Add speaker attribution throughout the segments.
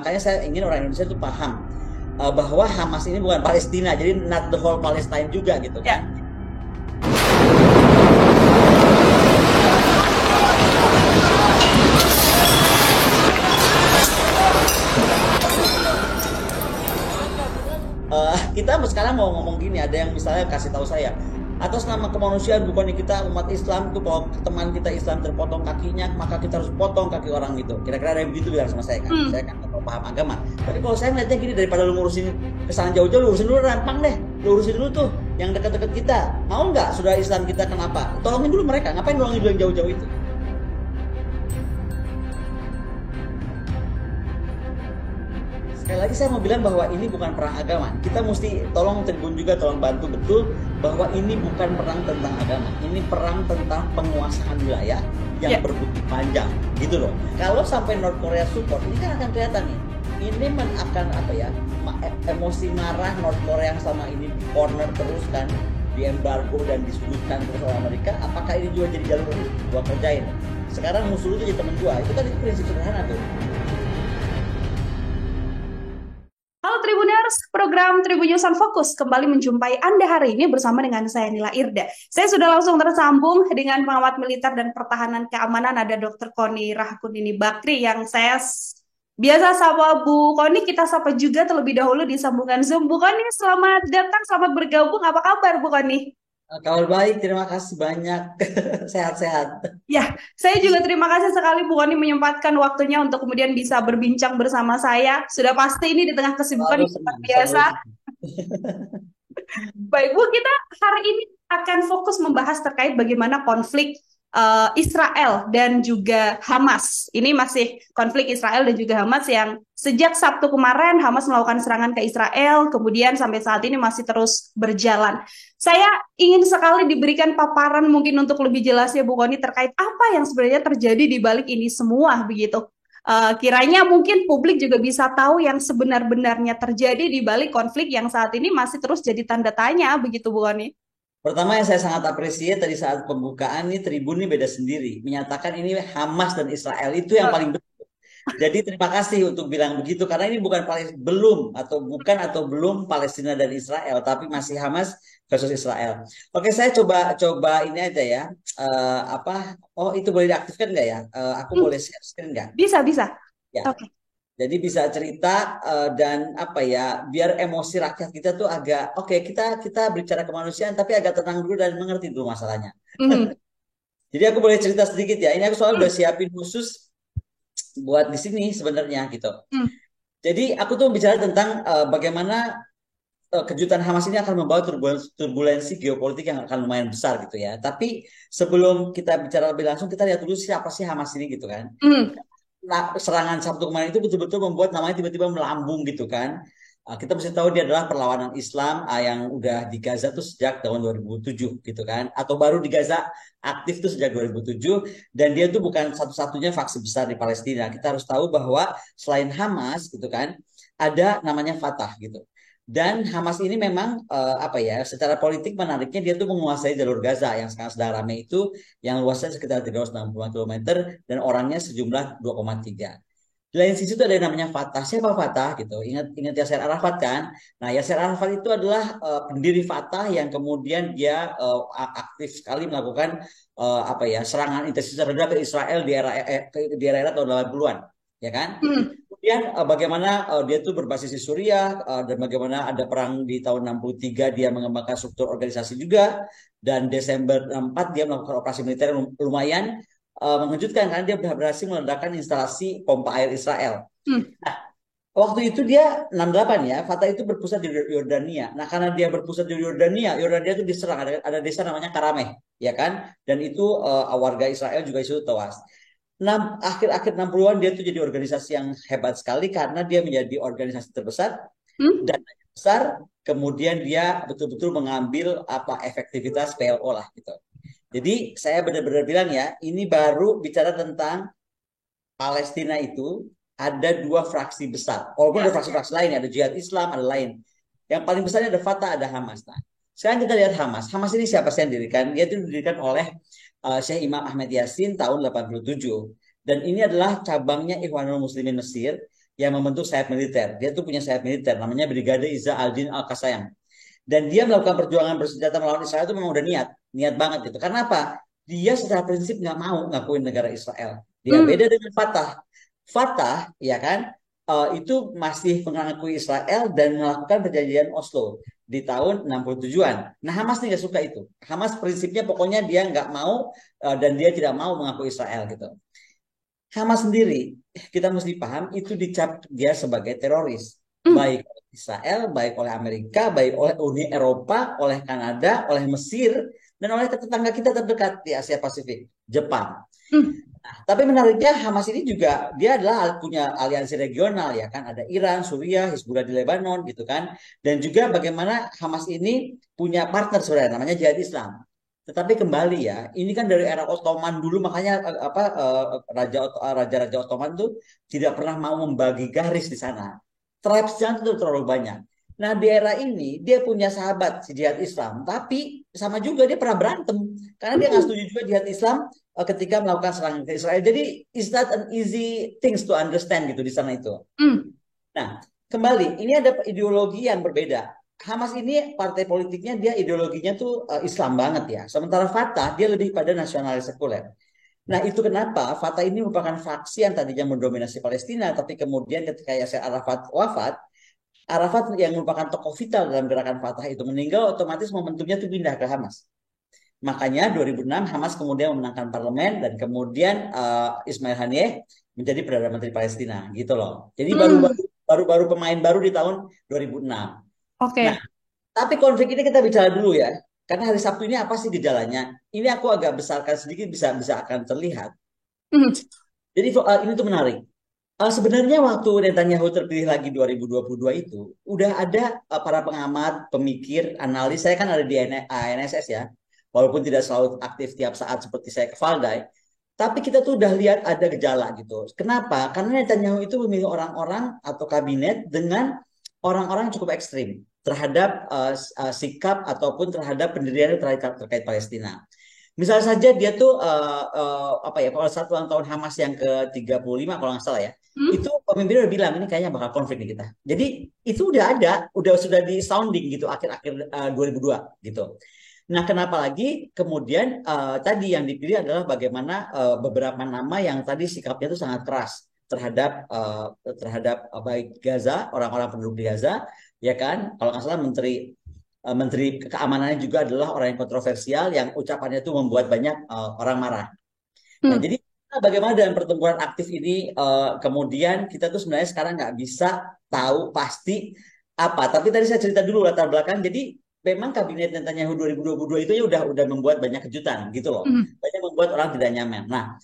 Speaker 1: Makanya saya ingin orang Indonesia itu paham bahwa Hamas ini bukan Palestina, jadi not the whole Palestine juga gitu
Speaker 2: Ya.
Speaker 1: kan. Kita sekarang mau ngomong gini, ada yang misalnya kasih tahu saya, atas nama kemanusiaan bukannya kita umat Islam tuh kalau teman kita Islam terpotong kakinya maka kita harus potong kaki orang gitu. Kira-kira ada yang begitu bilang sama saya kan. Saya kan nggak paham agama. Tapi kalau saya ngeliatnya gini, daripada lu ngurusin kesana jauh-jauh, lu urusin dulu Rampang deh. Lu urusin dulu tuh yang dekat-dekat kita. Mau nggak saudara Islam kita kenapa? Tolongin dulu mereka. Ngapain tolongin dulu yang jauh-jauh itu? Sekali lagi saya mau bilang bahwa ini bukan perang agama. Kita mesti tolong Tribun juga tolong bantu betul bahwa ini bukan perang tentang agama. Ini perang tentang penguasaan wilayah yang berbukti panjang, gitu loh. Kalau sampai North Korea support, ini kan akan kelihatan nih. Ini akan apa ya? Emosi marah North Korea yang selama ini di corner terus kan, di embargo dan disudutkan terus oleh Amerika. Apakah ini juga jadi jalur gua kerjain? Sekarang musuh itu jadi temen gua. Itu kan prinsip sederhana tuh.
Speaker 2: Halo Tribuners, program Tribun News on Fokus kembali menjumpai Anda hari ini bersama dengan saya Nila Irda. Saya sudah langsung tersambung dengan pengamat militer dan pertahanan keamanan, ada Dr. Koni Rahakundini Bakri yang saya biasa sapa Bu Koni. Kita sapa juga terlebih dahulu di sambungan Zoom. Bu Koni, selamat datang, selamat bergabung. Apa kabar Bu Koni?
Speaker 1: Kabar baik, terima kasih banyak. Sehat-sehat.
Speaker 2: Ya, saya juga terima kasih sekali Bu Koni menyempatkan waktunya untuk kemudian bisa berbincang bersama saya. Sudah pasti ini di tengah kesibukan
Speaker 1: Selalu
Speaker 2: yang luar
Speaker 1: senang,
Speaker 2: biasa.
Speaker 1: selalu senang.
Speaker 2: Baik, Bu, kita hari ini akan fokus membahas terkait bagaimana konflik Israel dan juga Hamas. Ini masih konflik Israel dan juga Hamas yang sejak Sabtu kemarin Hamas melakukan serangan ke Israel, kemudian sampai saat ini masih terus berjalan. Saya ingin sekali diberikan paparan mungkin untuk lebih jelasnya Bu Koni terkait apa yang sebenarnya terjadi di balik ini semua begitu. Kiranya mungkin publik juga bisa tahu yang sebenar-benarnya terjadi di balik konflik yang saat ini masih terus jadi tanda tanya begitu Bu Koni.
Speaker 1: Pertama yang saya sangat apresiasi tadi saat pembukaan nih Tribun ini beda sendiri. Menyatakan ini Hamas dan Israel itu yang paling betul. Jadi terima kasih untuk bilang begitu karena ini bukan Palestina dan Israel tapi masih Hamas versus Israel. Oke, saya coba ini aja ya. Apa? Oh, itu boleh diaktifkan nggak ya? Aku boleh share screen nggak?
Speaker 2: Bisa, bisa.
Speaker 1: Ya.
Speaker 2: Oke.
Speaker 1: Jadi bisa cerita dan apa ya, biar emosi rakyat kita tuh agak oke, kita bicara kemanusiaan tapi agak tenang dulu dan mengerti dulu masalahnya.
Speaker 2: Mhm.
Speaker 1: Jadi aku boleh cerita sedikit ya. Ini aku soalnya udah siapin khusus buat di sini sebenarnya gitu.
Speaker 2: Mhm.
Speaker 1: Jadi aku tuh bicara tentang bagaimana kejutan Hamas ini akan membawa turbulensi geopolitik yang akan lumayan besar gitu ya. Tapi sebelum kita bicara lebih langsung, kita lihat dulu siapa sih Hamas ini gitu kan.
Speaker 2: Mhm.
Speaker 1: Nah, serangan Sabtu kemarin itu betul-betul membuat namanya tiba-tiba melambung gitu kan. Kita mesti tahu dia adalah perlawanan Islam yang udah di Gaza tuh sejak tahun 2007 gitu kan. Atau baru di Gaza aktif tuh sejak 2007 dan dia tuh bukan satu-satunya faksi besar di Palestina. Kita harus tahu bahwa selain Hamas gitu kan, ada namanya Fatah gitu. Dan Hamas ini memang apa ya, secara politik menariknya dia tuh menguasai jalur Gaza yang sekarang sedang ramai itu yang luasnya sekitar 360 kilometer dan orangnya sejumlah 2,3. Di lain sisi itu ada yang namanya Fatah. Siapa Fatah gitu? Ingat Yasser Arafat kan? Nah, Yasser Arafat itu adalah pendiri Fatah yang kemudian dia aktif sekali melakukan apa ya, serangan intensif rendah ke Israel di era tahun 80-an, ya kan?
Speaker 2: Mhm.
Speaker 1: Kemudian bagaimana dia tuh berbasis di Suriah dan bagaimana ada perang di tahun 63 dia mengembangkan struktur organisasi juga dan Desember 64 dia melakukan operasi militer yang lumayan mengejutkan karena dia berhasil meledakkan instalasi pompa air Israel.
Speaker 2: Mhm.
Speaker 1: Waktu itu dia 68 ya, Fatah itu berpusat di Yordania. Nah, karena dia berpusat di Yordania, Yordania itu diserang, ada desa namanya Karameh, ya kan? Dan itu warga Israel juga itu tewas. Akhir-akhir 60-an dia tuh jadi organisasi yang hebat sekali karena dia menjadi organisasi terbesar
Speaker 2: Mhm.
Speaker 1: dan besar, kemudian dia betul-betul mengambil apa efektivitas PLO lah gitu. Jadi saya benar-benar bilang ya, ini baru bicara tentang Palestina itu ada dua fraksi besar. Walaupun ada fraksi-fraksi lain, ada Jihad Islam, ada lain. Yang paling besarnya ada Fatah, ada Hamas. Nah, sekarang kita lihat Hamas. Hamas ini siapa sih yang didirikan? Dia itu didirikan oleh Syekh Imam Ahmed Yassin tahun 87. Dan ini adalah cabangnya Ikhwanul Muslimin Mesir yang membentuk sayap militer. Dia tuh punya sayap militer, namanya Brigade Iza Aldin Al-Qassam. Dan dia melakukan perjuangan bersenjata melawan Israel itu memang udah niat, niat banget gitu. Karena apa? Dia secara prinsip nggak mau ngakuin negara Israel. Dia
Speaker 2: Hmm.
Speaker 1: beda dengan Fatah. Fatah, ya kan, itu masih mengakui Israel dan melakukan perjanjian Oslo di tahun 67-an. Nah, Hamas nih nggak suka itu. Hamas prinsipnya pokoknya dia nggak mau dan dia tidak mau mengakui Israel gitu. Hamas sendiri, kita mesti paham itu dicap dia sebagai teroris.
Speaker 2: Hmm.
Speaker 1: Baik oleh Israel, baik oleh Amerika, baik oleh Uni Eropa, oleh Kanada, oleh Mesir, dan oleh tetangga kita terdekat di Asia Pasifik, Jepang.
Speaker 2: Hmm.
Speaker 1: Tapi menariknya Hamas ini juga dia adalah punya aliansi regional ya kan, ada Iran, Suriah, Hizbullah di Lebanon gitu kan, dan juga bagaimana Hamas ini punya partner sebenarnya namanya Jihad Islam. Tetapi kembali ya, ini kan dari era Ottoman dulu makanya raja-raja Ottoman tuh tidak pernah mau membagi garis di sana. Tribes-nya itu terlalu banyak. Nah, di era ini dia punya sahabat si Jihad Islam, tapi sama juga dia pernah berantem karena dia nggak
Speaker 2: Hmm.
Speaker 1: setuju juga Jihad Islam ketika melakukan serangan ke Israel. Jadi it's not an easy things to understand gitu di sana itu.
Speaker 2: Hmm.
Speaker 1: Nah, kembali ini ada ideologi yang berbeda. Hamas ini partai politiknya dia ideologinya tuh Islam banget ya. Sementara Fatah dia lebih pada nasionalis sekuler. Nah, itu kenapa Fatah ini merupakan faksi yang tadinya mendominasi Palestina, tapi kemudian ketika Yasser Arafat wafat, Arafat yang merupakan tokoh vital dalam gerakan Fatah itu meninggal, otomatis momentumnya tuh pindah ke Hamas. Makanya 2006 Hamas kemudian memenangkan parlemen dan kemudian Ismail Haniyeh menjadi Perdana Menteri Palestina gitu loh. Jadi
Speaker 2: Hmm.
Speaker 1: baru pemain baru di tahun 2006. Nah,
Speaker 2: Oke.
Speaker 1: tapi konflik ini kita bicara dulu ya. Karena hari Sabtu ini apa sih gejalanya? Ini aku agak besarkan sedikit bisa bisa akan terlihat.
Speaker 2: Hmm.
Speaker 1: Jadi ini tuh menarik. Sebenarnya waktu Netanyahu terpilih lagi 2022 itu, udah ada para pengamat, pemikir, analis. Saya kan ada di ANSS ya, walaupun tidak selalu aktif tiap saat seperti saya ke Valdai, tapi kita tuh udah lihat ada gejala gitu. Kenapa? Karena Netanyahu itu memilih orang-orang atau kabinet dengan orang-orang yang cukup ekstrim terhadap sikap ataupun terhadap pendirian terkait Palestina. Misal saja dia tuh apa ya, pada saat ulang tahun Hamas yang ke-35 kalau nggak salah ya,
Speaker 2: Hmm.
Speaker 1: itu pemimpin udah bilang ini kayaknya bakal konflik nih kita. Jadi itu udah ada, udah sudah di sounding gitu akhir-akhir 2002 gitu. Nah, kenapa lagi kemudian tadi yang dipilih adalah bagaimana beberapa nama yang tadi sikapnya itu sangat keras terhadap baik Gaza, orang-orang penduduk di Gaza, ya kan? Kalau nggak salah Menteri Keamanannya juga adalah orang yang kontroversial yang ucapannya itu membuat banyak orang marah. Nah,
Speaker 2: Hmm.
Speaker 1: jadi bagaimana dengan pertempuran aktif ini kemudian kita tuh sebenarnya sekarang nggak bisa tahu pasti apa. Tapi tadi saya cerita dulu latar belakang. Jadi memang kabinet Netanyahu 2022 itu ya udah membuat banyak kejutan gitu loh.
Speaker 2: Hmm.
Speaker 1: Banyak membuat orang tidak nyaman. Nah,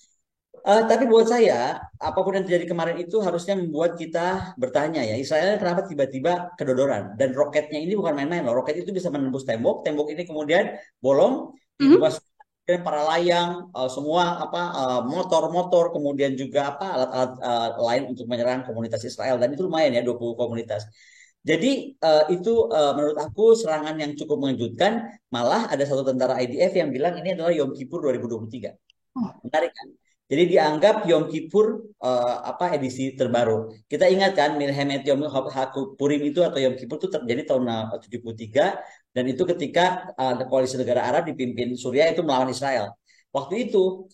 Speaker 1: tapi buat saya, apapun yang terjadi kemarin itu harusnya membuat kita bertanya ya, Israel kenapa tiba-tiba kedodoran? Dan roketnya ini bukan main-main loh, roket itu bisa menembus tembok, tembok ini kemudian bolong,
Speaker 2: Hmm.
Speaker 1: dimasukin para layang, semua apa motor-motor, kemudian juga apa alat-alat lain untuk menyerang komunitas Israel dan itu lumayan ya 20 komunitas. Jadi itu menurut aku serangan yang cukup mengejutkan. Malah ada satu tentara IDF yang bilang ini adalah Yom Kippur 2023.
Speaker 2: Oh.
Speaker 1: Menarik kan? Jadi dianggap Yom Kippur apa edisi terbaru. Kita ingat kan Milhemet Yom Purim itu atau Yom Kippur itu terjadi tahun 73 dan itu ketika koalisi negara Arab dipimpin Suriah itu melawan Israel. Waktu itu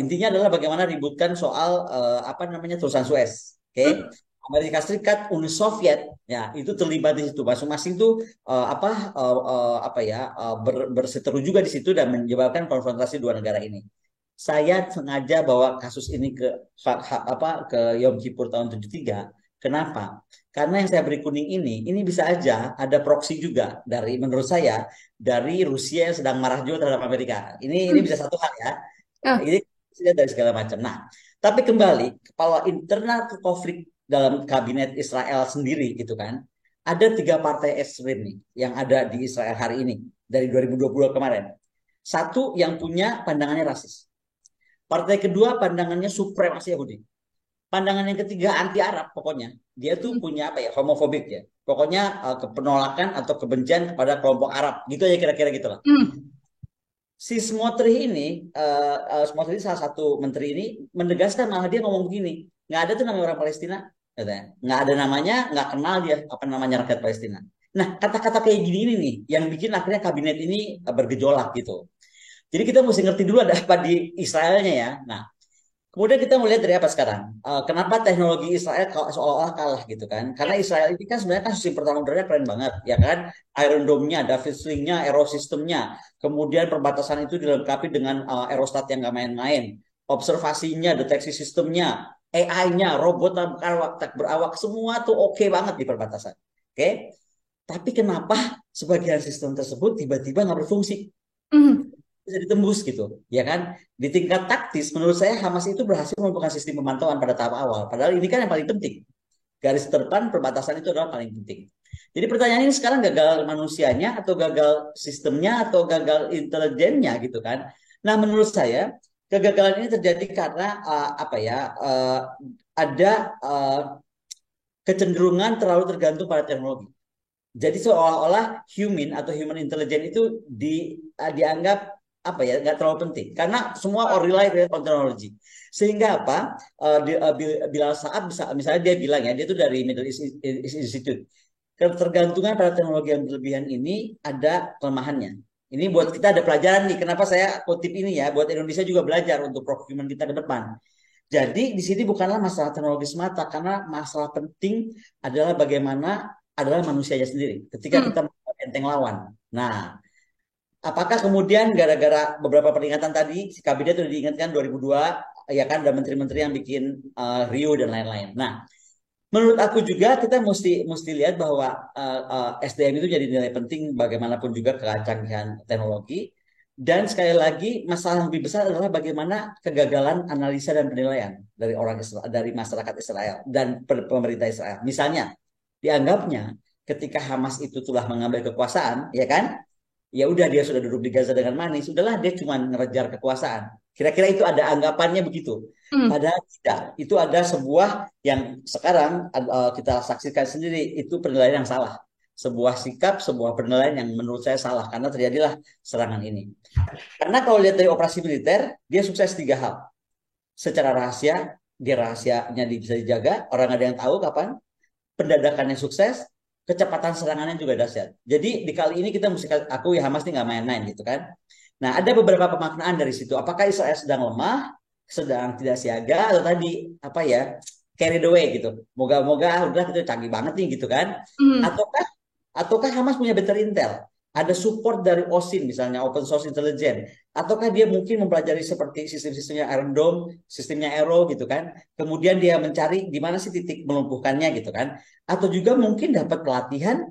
Speaker 1: intinya adalah bagaimana ributkan soal apa namanya terusan Suez. Oke. Okay?
Speaker 2: Hmm.
Speaker 1: Amerika Serikat, Uni Soviet, ya itu terlibat di situ. Masing-masing tuh apa ya berseteru juga di situ dan menyebabkan konfrontasi dua negara ini. Saya sengaja bawa kasus ini ke Yom Kippur tahun 73. Kenapa? Karena yang saya beri kuning ini bisa aja ada proksi juga dari menurut saya dari Rusia yang sedang marah juga terhadap Amerika. Ini
Speaker 2: Hmm.
Speaker 1: bisa satu hal ya.
Speaker 2: Ah.
Speaker 1: Ini bisa dari segala macam. Nah, tapi kembali kepala internal konflik dalam kabinet Israel sendiri gitu kan. Ada tiga partai ekstrim nih yang ada di Israel hari ini dari 2020 kemarin. Satu yang punya pandangannya rasis. Partai kedua pandangannya supremasi Yahudi. Pandangan yang ketiga anti Arab pokoknya. Dia tuh
Speaker 2: Hmm.
Speaker 1: punya apa ya homofobik ya. Pokoknya penolakan atau kebencian kepada kelompok Arab. Gitu aja kira-kira gitu lah.
Speaker 2: Hmm.
Speaker 1: Si Smotrich ini, Smotrich salah satu menteri ini menegaskan malah dia ngomong begini. Nggak ada tuh namanya orang Palestina. katanya. Nggak ada namanya, nggak kenal dia apa namanya rakyat Palestina. Nah, kata-kata kayak gini ini nih yang bikin akhirnya kabinet ini bergejolak gitu. Jadi kita mesti ngerti dulu ada apa di Israelnya ya. Nah, kemudian kita melihat dari apa sekarang? Kenapa teknologi Israel seolah-olah kalah gitu kan? Karena
Speaker 2: Ya.
Speaker 1: Israel ini kan sebenarnya kan sistem pertahanan udaranya keren banget, ya kan? Iron Dome-nya, David Sling-nya, Aerosystem-nya. Kemudian perbatasan itu dilengkapi dengan aerostat yang gak main-main. Observasinya, deteksi sistemnya, AI-nya, robot tak berawak, semua tuh oke banget di perbatasan. Oke? Tapi kenapa sebagian sistem tersebut tiba-tiba nggak berfungsi?
Speaker 2: Mhm.
Speaker 1: Bisa ditembus gitu, ya kan? Di tingkat taktis, menurut saya Hamas itu berhasil membuka sistem pemantauan pada tahap awal. Padahal ini kan yang paling penting. Garis terdepan perbatasan itu adalah paling penting. Jadi pertanyaan ini sekarang gagal manusianya atau gagal sistemnya atau gagal intelijennya gitu kan? Nah menurut saya kegagalan ini terjadi karena apa ya? Ada kecenderungan terlalu tergantung pada teknologi. Jadi seolah-olah human atau human intelligence itu dianggap apa ya nggak terlalu penting karena semua rely on technology sehingga apa Bilal Saab bisa misalnya dia bilang ya dia itu dari Middle East Institute ketergantungan pada teknologi yang berlebihan ini ada kelemahannya. Ini buat kita ada pelajaran nih. Kenapa saya kutip ini ya? Buat Indonesia juga belajar untuk procurement kita ke depan. Jadi di sini bukanlah masalah teknologi semata, karena masalah penting adalah bagaimana adalah manusianya sendiri. Ketika kita
Speaker 2: Hmm.
Speaker 1: enteng lawan. Nah, apakah kemudian gara-gara beberapa peringatan tadi, si kabinet sudah diingatkan 2002, ya kan, ada menteri-menteri yang bikin Rio dan lain-lain. Nah, menurut aku juga kita mesti mesti lihat bahwa SDM itu jadi nilai penting bagaimanapun juga kecanggihan teknologi. Dan sekali lagi masalah yang lebih besar adalah bagaimana kegagalan analisa dan penilaian dari orang Israel, dari masyarakat Israel dan pemerintah Israel. Misalnya, dianggapnya ketika Hamas itu telah mengambil kekuasaan, ya kan? Ya udah dia sudah duduk di Gaza dengan manis, sudahlah dia cuma ngejar kekuasaan. Kira-kira itu ada anggapannya begitu.
Speaker 2: Hmm.
Speaker 1: Padahal tidak. Itu ada sebuah yang sekarang kita saksikan sendiri itu penilaian yang salah. Sebuah sikap, sebuah penilaian yang menurut saya salah karena terjadilah serangan ini. Karena kalau lihat dari operasi militer, dia sukses tiga hal. Secara rahasia, dia rahasianya bisa dijaga, orang ada yang tahu kapan, pendadakannya sukses, kecepatan serangannya juga dahsyat. Jadi di kali ini kita mesti akui Hamas ini nggak main-main gitu kan. Nah ada beberapa pemaknaan dari situ. Apakah Israel sedang lemah, sedang tidak siaga, atau tadi apa ya carried away gitu. Moga-moga udah kita canggih banget nih gitu kan.
Speaker 2: Hmm.
Speaker 1: Ataukah ataukah Hamas punya better intel? Ada support dari OSIN misalnya Open Source Intelligence. Ataukah dia mungkin mempelajari seperti sistem-sistemnya Iron Dome, sistemnya Arrow gitu kan. Kemudian dia mencari di mana sih titik melumpuhkannya gitu kan. Atau juga mungkin dapat pelatihan,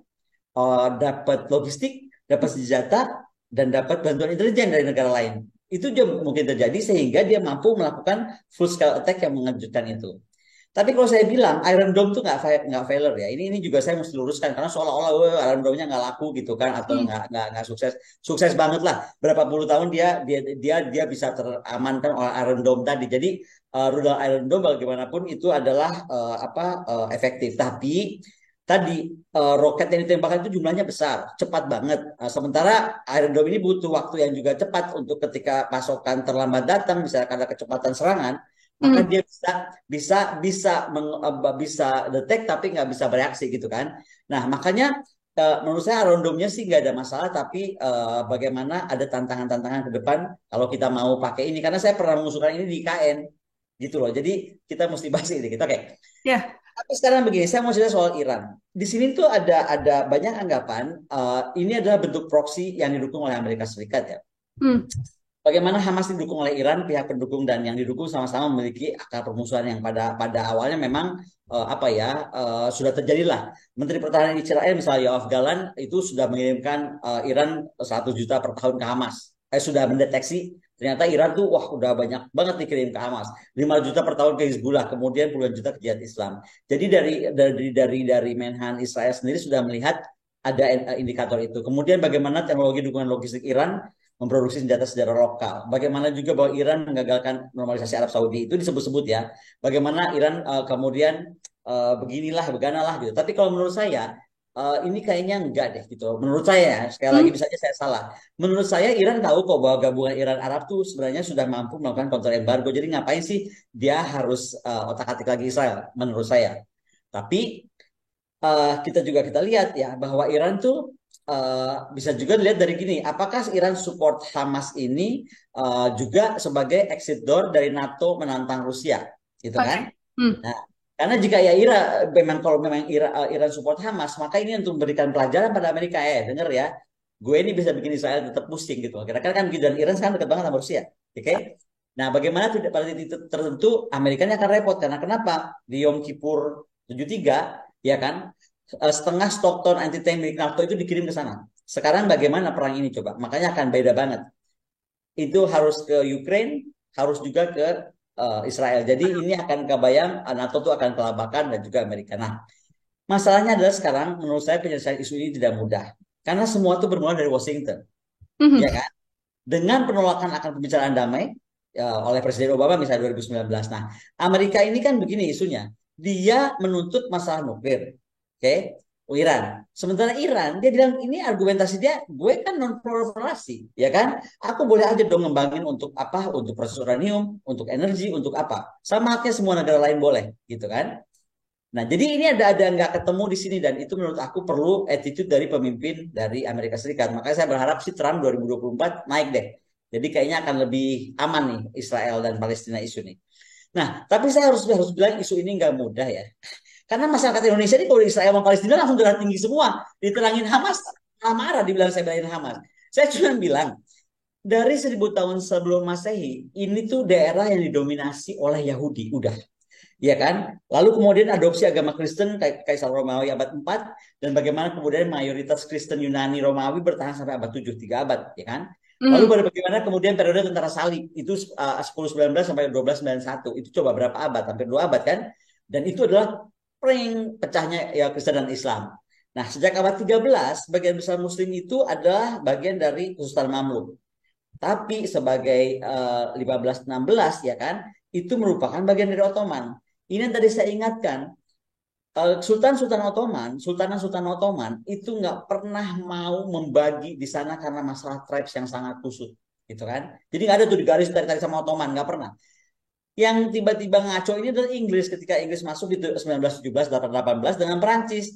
Speaker 1: dapat logistik, dapat senjata, dan dapat bantuan intelijen dari negara lain. Itu juga mungkin terjadi sehingga dia mampu melakukan full scale attack yang mengejutkan itu. Tapi kalau saya bilang Iron Dome tuh nggak failure ya. Ini juga saya mesti luruskan karena seolah-olah Iron Dome-nya nggak laku gitu kan atau
Speaker 2: Hmm.
Speaker 1: nggak sukses. Sukses banget lah. Berapa puluh tahun dia bisa teramankan oleh Iron Dome tadi. Jadi rudal Iron Dome bagaimanapun itu adalah efektif. Tapi tadi roket yang ditembakkan itu jumlahnya besar, cepat banget. Sementara Iron Dome ini butuh waktu yang juga cepat untuk ketika pasokan terlambat datang, misalnya karena kecepatan serangan, maka
Speaker 2: Hmm.
Speaker 1: dia bisa detect tapi nggak bisa bereaksi gitu kan. Nah makanya menurut saya Iron Dome-nya sih nggak ada masalah, tapi bagaimana ada tantangan-tantangan ke depan kalau kita mau pakai ini, karena saya pernah mengusulkan ini di KN gitu loh. Jadi kita mesti bahas ini gitu. Oke.
Speaker 2: Ya.
Speaker 1: Tapi sekarang begini, saya mau cerita soal Iran. Di sini tuh ada banyak anggapan ini adalah bentuk proksi yang didukung oleh Amerika Serikat ya.
Speaker 2: Hmm.
Speaker 1: Bagaimana Hamas didukung oleh Iran, pihak pendukung dan yang didukung sama-sama memiliki akar permusuhan yang pada awalnya memang sudah terjadilah. Menteri Pertahanan Israel misalnya Yoav Galan itu sudah mengirimkan Iran 1 juta per tahun ke Hamas. Sudah mendeteksi ternyata Iran tuh wah udah banyak banget dikirim ke Hamas. 5 juta per tahun ke Hizbullah, kemudian puluhan juta ke Jihad Islam. Jadi dari Menhan Israel sendiri sudah melihat ada indikator itu. Kemudian bagaimana teknologi dukungan logistik Iran memproduksi senjata secara lokal. Bagaimana juga bahwa Iran menggagalkan normalisasi Arab Saudi itu disebut-sebut ya. Bagaimana Iran kemudian beginilah, beganalah gitu. Tapi kalau menurut saya ini kayaknya enggak deh gitu. Menurut saya, sekali lagi
Speaker 2: Hmm.
Speaker 1: bisa aja saya salah. Menurut saya Iran tahu kok bahwa gabungan Iran Arab tuh sebenarnya sudah mampu melakukan counter embargo. Jadi ngapain sih dia harus otak-atik lagi Israel? Menurut saya. Tapi kita lihat ya bahwa Iran tuh bisa juga dilihat dari gini, apakah Iran support Hamas ini juga sebagai exit door dari NATO menantang Rusia, gitu
Speaker 2: Oke.
Speaker 1: kan?
Speaker 2: Hmm.
Speaker 1: Nah, karena jika ya memang kalau memang Iran support Hamas, maka ini untuk memberikan pelajaran pada Amerika, denger ya, gue ini bisa bikin Israel tetap pusing gitu. Kira-kira kan dan Iran sekarang dekat banget sama Rusia, oke? Nah, bagaimana tidak pada titik tertentu Amerika ini akan repot karena kenapa? Di Yom Kippur 73, ya kan? Setengah Stockton anti-tank milik NATO itu dikirim ke sana. Sekarang bagaimana perang ini coba? Makanya akan beda banget. Itu harus ke Ukraine, harus juga ke Israel. Jadi ini akan kebayang NATO itu akan kelabakan dan juga Amerika. Nah, masalahnya adalah sekarang menurut saya penyelesaian isu ini tidak mudah. Karena semua itu bermula dari Washington,
Speaker 2: Mhm.
Speaker 1: ya kan? Dengan penolakan akan pembicaraan damai oleh Presiden Obama misalnya 2019. Nah, Amerika ini kan begini isunya. Dia menuntut masalah nuklir. Oke, Iran. Sementara Iran dia bilang ini argumentasi dia, gue kan non proliferasi, ya kan? Aku boleh aja dong ngembangin untuk apa? Untuk proses uranium, untuk energi, untuk apa? Sama halnya semua negara lain boleh, gitu kan? Nah, jadi ini ada nggak ketemu di sini dan itu menurut aku perlu attitude dari pemimpin dari Amerika Serikat. Makanya saya berharap sih Trump 2024 naik deh. Jadi kayaknya akan lebih aman nih Israel dan Palestina isu ini. Nah, tapi saya harus bilang isu ini nggak mudah ya. Karena masyarakat Indonesia ini kalau Israel sama Palestina langsung darah tinggi semua. Diterangin Hamas, marah dibilang saya belain Hamas. Saya cuma bilang, dari 1000 tahun sebelum Masehi, ini tuh daerah yang didominasi oleh Yahudi. Udah, ya kan? Lalu kemudian adopsi agama Kristen Kaisar Romawi abad 4 dan bagaimana kemudian mayoritas Kristen Yunani Romawi bertahan sampai abad 7, 3 abad, ya kan? Lalu
Speaker 2: Mhm.
Speaker 1: bagaimana kemudian periode tentara salib itu 1019 sampai 1291 itu coba berapa abad? Hampir 2 abad kan? Dan itu adalah pecahnya ya Kristen dan Islam. Nah, sejak abad 13 bagian besar muslim itu adalah bagian dari Kesultanan Mamluk. Tapi sebagai 1516 ya kan, itu merupakan bagian dari Ottoman. Ini yang tadi saya ingatkan, Sultan-Sultan Ottoman, Sultanan-Sultan Ottoman itu nggak pernah mau membagi di sana karena masalah tribes yang sangat kusut, gitu kan? Jadi nggak ada tuh di garis tarik-tarik sama Ottoman, nggak pernah. Yang tiba-tiba ngaco ini adalah Inggris ketika Inggris masuk di 1917, 1818 dengan Perancis.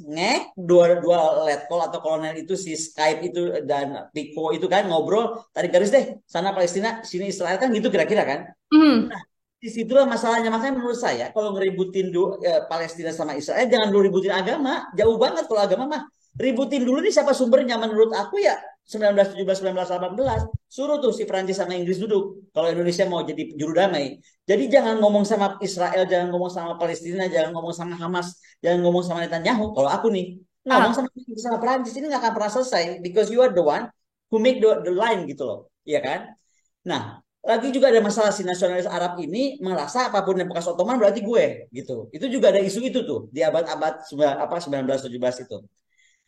Speaker 1: Dua dua letkol atau kolonel itu si Skype itu dan Pico itu kan ngobrol tarik garis deh, sana Palestina, sini Israel kan gitu kira-kira kan.
Speaker 2: Mhm.
Speaker 1: Nah, disitulah masalahnya. Makanya menurut saya kalau ngeributin Palestina sama Israel jangan dulu ributin agama. Jauh banget kalau agama mah. Ributin dulu nih siapa sumbernya. Menurut aku ya 1917, 1918. Suruh tuh si Prancis sama Inggris duduk. Kalau Indonesia mau jadi juru damai. Jadi jangan ngomong sama Israel, jangan ngomong sama Palestina, jangan ngomong sama Hamas, jangan ngomong sama Netanyahu. Kalau aku nih ngomong
Speaker 2: Ah.
Speaker 1: sama Prancis ini nggak akan pernah selesai. Because you are the one who make the line gitu loh. Iya kan? Nah, lagi juga ada masalah si nasionalis Arab ini merasa apapun yang bekas Ottoman berarti gue gitu. Itu juga ada isu itu tuh di abad-abad 1917 itu.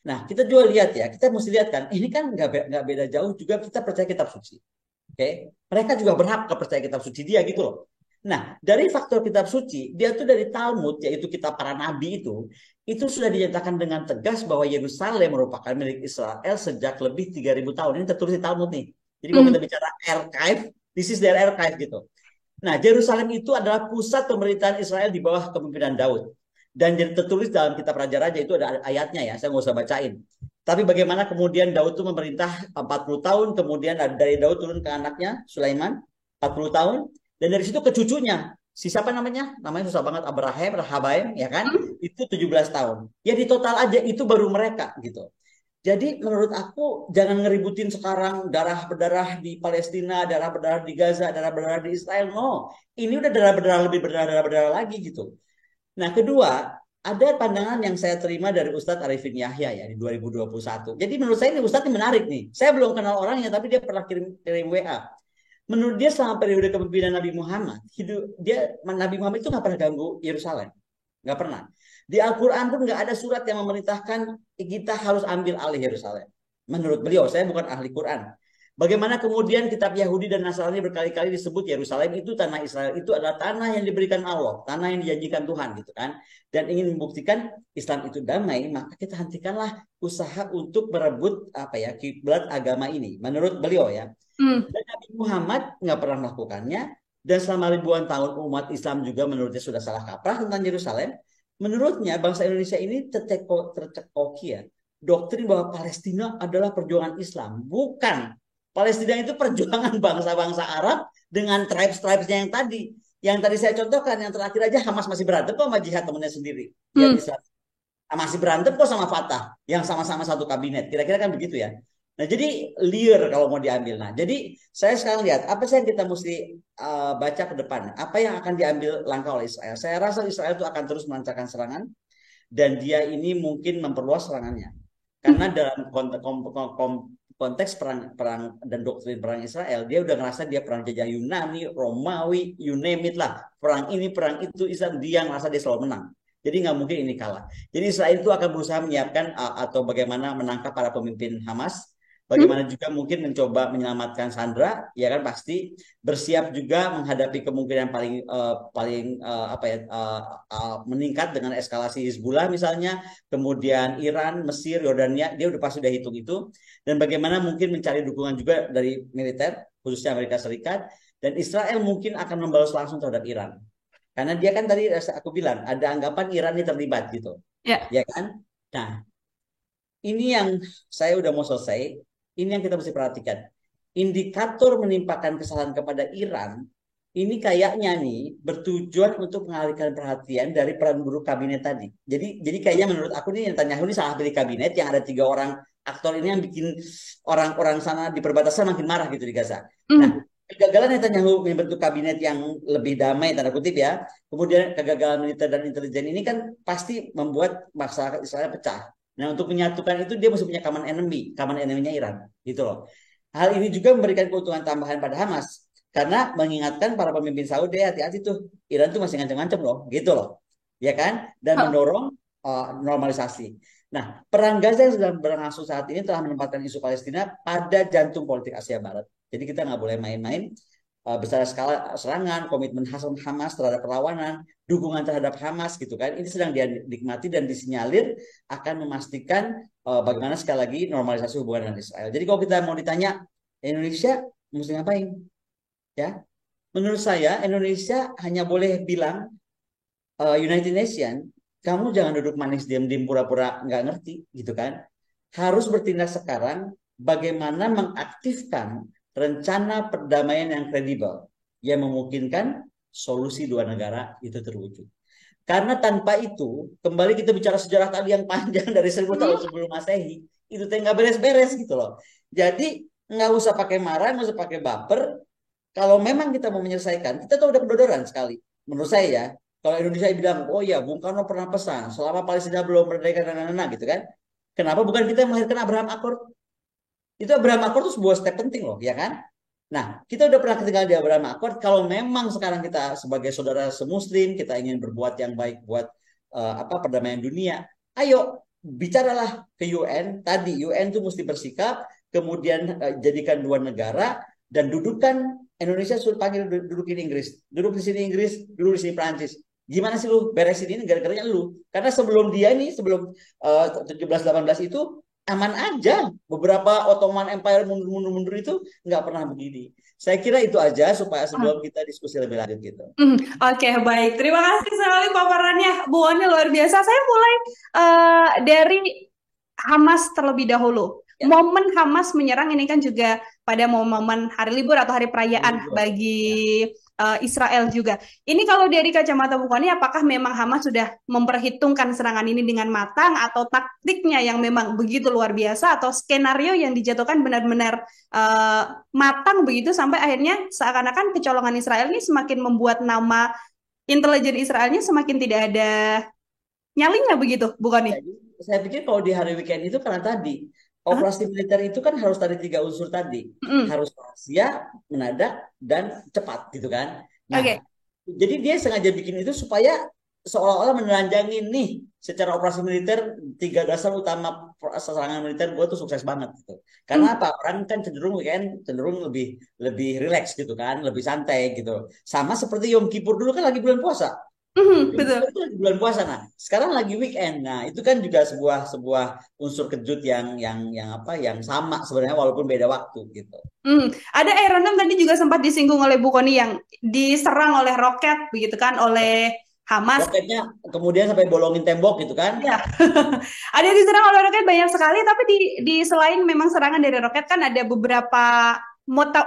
Speaker 1: Nah, kita juga lihat ya, kita mesti lihat kan, ini kan nggak beda jauh juga kita percaya kitab suci. Oke, mereka juga berhak percaya kitab suci dia gitu loh. Nah, dari faktor kitab suci, dia tuh dari Talmud, yaitu kitab para nabi itu sudah dinyatakan dengan tegas bahwa Yerusalem merupakan milik Israel sejak lebih 3.000 tahun. Ini tertulis di Talmud nih. Jadi kalau kita
Speaker 2: Mhm.
Speaker 1: bicara archive, this is their archive gitu. Nah, Yerusalem itu adalah pusat pemerintahan Israel di bawah kepemimpinan Daud. Dan jadi tertulis dalam kitab Raja-Raja itu ada ayatnya ya, saya nggak usah bacain. Tapi bagaimana kemudian Daud itu memerintah 40 tahun, kemudian dari Daud turun ke anaknya Sulaiman 40 tahun, dan dari situ ke cucunya. Si siapa namanya? Namanya susah banget, Abraham, Rahabaim, ya kan?
Speaker 2: Mhm.
Speaker 1: Itu 17 tahun. Ya di total aja itu baru mereka gitu. Jadi menurut aku jangan ngeributin sekarang darah berdarah di Palestina, darah berdarah di Gaza, darah berdarah di Israel. No, ini udah darah berdarah lebih berdarah berdarah lagi gitu. Nah, kedua, ada pandangan yang saya terima dari Ustadz Arifin Yahya ya di 2021. Jadi menurut saya ini Ustadz ini menarik nih. Saya belum kenal orangnya tapi dia pernah kirim WA. Menurut dia selama periode kepemimpinan Nabi Muhammad, Nabi Muhammad itu nggak pernah ganggu Yerusalem, nggak pernah. Di Al-Quran pun nggak ada surat yang memerintahkan kita harus ambil alih Yerusalem. Menurut beliau, saya bukan ahli Quran. Bagaimana kemudian kitab Yahudi dan Nasrani berkali-kali disebut Yerusalem itu tanah Israel itu adalah tanah yang diberikan Allah, tanah yang dijanjikan Tuhan gitu kan. Dan ingin membuktikan Islam itu damai, maka kita hentikanlah usaha untuk merebut apa ya kiblat agama ini. Menurut beliau ya.
Speaker 2: Mhm.
Speaker 1: Dan Nabi Muhammad nggak pernah melakukannya. Dan selama ribuan tahun umat Islam juga menurutnya sudah salah kaprah tentang Yerusalem. menurutnya bangsa Indonesia ini tercekoki ya. Doktrin bahwa Palestina adalah perjuangan Islam. Bukan. Palestina itu perjuangan bangsa-bangsa Arab dengan tribes-tribesnya yang tadi. Yang tadi saya contohkan, yang terakhir aja Hamas masih berantem kok sama jihad temennya sendiri. Jihad
Speaker 2: Hmm.
Speaker 1: Islam. Masih berantem kok sama Fatah. Yang sama-sama satu kabinet. Kira-kira kan begitu ya. Nah, jadi liar kalau mau diambil. Nah, jadi saya sekarang lihat apa sih yang kita mesti baca ke depan. Apa yang akan diambil langkah oleh Israel. Saya rasa Israel itu akan terus melancarkan serangan dan dia ini mungkin memperluas serangannya. Karena dalam konteks perang perang dan doktrin perang Israel, dia udah ngerasa dia perang jajah Yunani, Romawi, you name it lah. Perang ini, perang itu, Islam dia ngerasa dia selalu menang. Jadi nggak mungkin ini kalah. Jadi Israel itu akan berusaha menyiapkan atau bagaimana menangkap para pemimpin Hamas,
Speaker 2: Hmm.
Speaker 1: bagaimana juga mungkin mencoba menyelamatkan Sandra, ya kan pasti bersiap juga menghadapi kemungkinan paling apa ya meningkat dengan eskalasi Hizbullah misalnya, kemudian Iran, Mesir, Yordania, dia udah pasti udah hitung itu, dan bagaimana mungkin mencari dukungan juga dari militer, khususnya Amerika Serikat, dan Israel mungkin akan membalas langsung terhadap Iran. Karena dia kan tadi aku bilang ada anggapan Iran ini terlibat gitu,
Speaker 2: Ya.
Speaker 1: ya kan? Nah, ini yang saya udah mau selesai. Ini yang kita mesti perhatikan. Indikator menimpakan kesalahan kepada Iran ini kayaknya nih bertujuan untuk mengalihkan perhatian dari peran buruk kabinet tadi. Jadi kayaknya menurut aku nih Netanyahu ini salah pilih kabinet yang ada 3 orang aktor ini yang bikin orang-orang sana di perbatasan makin marah gitu di Gaza. Nah,
Speaker 2: Hmm.
Speaker 1: kegagalan Netanyahu membentuk kabinet yang lebih damai tanda kutip ya, kemudian kegagalan militer dan intelijen ini kan pasti membuat masyarakat Israel pecah. Nah, untuk menyatukan itu dia mesti punya common enemy-nya Iran, gitu loh. Hal ini juga memberikan keuntungan tambahan pada Hamas karena mengingatkan para pemimpin Saudi hati-hati tuh, Iran tuh masih ngancem-ngancem loh, gitu loh. Ya kan? Dan mendorong normalisasi. Nah, perang Gaza yang sedang berlangsung saat ini telah menempatkan isu Palestina pada jantung politik Asia Barat. Jadi kita nggak boleh main-main besar skala serangan, komitmen Hamas terhadap perlawanan, dukungan terhadap Hamas gitu kan. Ini sedang dinikmati dan disinyalir akan memastikan bagaimana sekali lagi normalisasi hubungan dengan Israel. Jadi kalau kita mau ditanya Indonesia mesti ngapain? Ya, menurut saya Indonesia hanya boleh bilang United Nation, kamu jangan duduk manis diam-diam pura-pura nggak ngerti gitu kan. Harus bertindak sekarang bagaimana mengaktifkan rencana perdamaian yang kredibel yang memungkinkan solusi 2 negara itu terwujud. Karena tanpa itu, kembali kita bicara sejarah tadi yang panjang dari 1000 tahun
Speaker 2: Hmm.
Speaker 1: sebelum Masehi, itu teh nggak beres-beres gitu loh. Jadi nggak usah pakai marah, nggak usah pakai baper. Kalau memang kita mau menyelesaikan, kita tuh udah kedodoran sekali. Menurut saya ya, kalau Indonesia bilang, oh ya, Bung Karno pernah pesan, selama Palestina belum merdeka, gitu kan. Kenapa bukan kita yang melahirkan Abraham Accord? Itu Abraham Accord itu sebuah step penting loh, ya kan? Nah, kita udah pernah ketinggalan di Abraham Accord. Kalau memang sekarang kita sebagai saudara semuslim, kita ingin berbuat yang baik buat perdamaian dunia, ayo bicaralah ke UN. Tadi UN tuh mesti bersikap, kemudian jadikan 2 negara dan dudukan Indonesia suruh panggil dudukin Inggris, duduk di sini Inggris, duduk di sini Prancis. Gimana sih lu beresin ini gara-garanya lu? Karena sebelum dia ini sebelum 17-18 itu aman aja. Beberapa Ottoman Empire mundur-mundur itu nggak pernah begini. Saya kira itu aja supaya sebelum kita diskusi lebih lanjut gitu.
Speaker 2: Oke, baik. Terima kasih sekali paparannya, Bu Oni, luar biasa. Saya mulai dari Hamas terlebih dahulu.
Speaker 1: Ya,
Speaker 2: Momen Hamas menyerang ini kan juga pada momen hari libur atau hari perayaan
Speaker 1: libur. Ya.
Speaker 2: bagi Israel juga. Ini kalau dari kacamata Bu Kony, apakah memang Hamas sudah memperhitungkan serangan ini dengan matang atau taktiknya yang memang begitu luar biasa atau skenario yang dijatuhkan benar-benar uh, matang begitu sampai akhirnya seakan-akan kecolongan Israel ini semakin membuat nama intelijen Israelnya semakin tidak ada nyalinya begitu, Bu Kony?
Speaker 1: Jadi, saya pikir kalau di hari weekend itu karena tadi
Speaker 2: Hah?
Speaker 1: operasi militer itu kan harus tadi 3 unsur tadi,
Speaker 2: Mm-mm.
Speaker 1: harus rahasia, menadak, dan cepat gitu kan. Nah,
Speaker 2: Oke.
Speaker 1: jadi dia sengaja bikin itu supaya seolah-olah menelanjangin nih secara operasi militer 3 dasar utama serangan militer gue tuh sukses banget gitu. Karena
Speaker 2: Mm.
Speaker 1: apa? Orang kan cenderung weekend cenderung lebih lebih rileks gitu kan, lebih santai gitu. Sama seperti Yom Kippur dulu kan lagi bulan puasa.
Speaker 2: Mhm,
Speaker 1: Yom
Speaker 2: betul.
Speaker 1: Kippur itu lagi bulan puasa. Nah, sekarang lagi weekend. Nah, itu kan juga sebuah sebuah unsur kejut yang apa? Yang sama sebenarnya walaupun beda waktu gitu.
Speaker 2: Hmm. Ada random tadi juga sempat disinggung oleh Bu Kony yang diserang oleh roket begitu kan oleh Hamas.
Speaker 1: Roketnya kemudian sampai bolongin tembok gitu kan.
Speaker 2: Ya, ada yang diserang oleh roket banyak sekali, tapi di selain memang serangan dari roket kan ada beberapa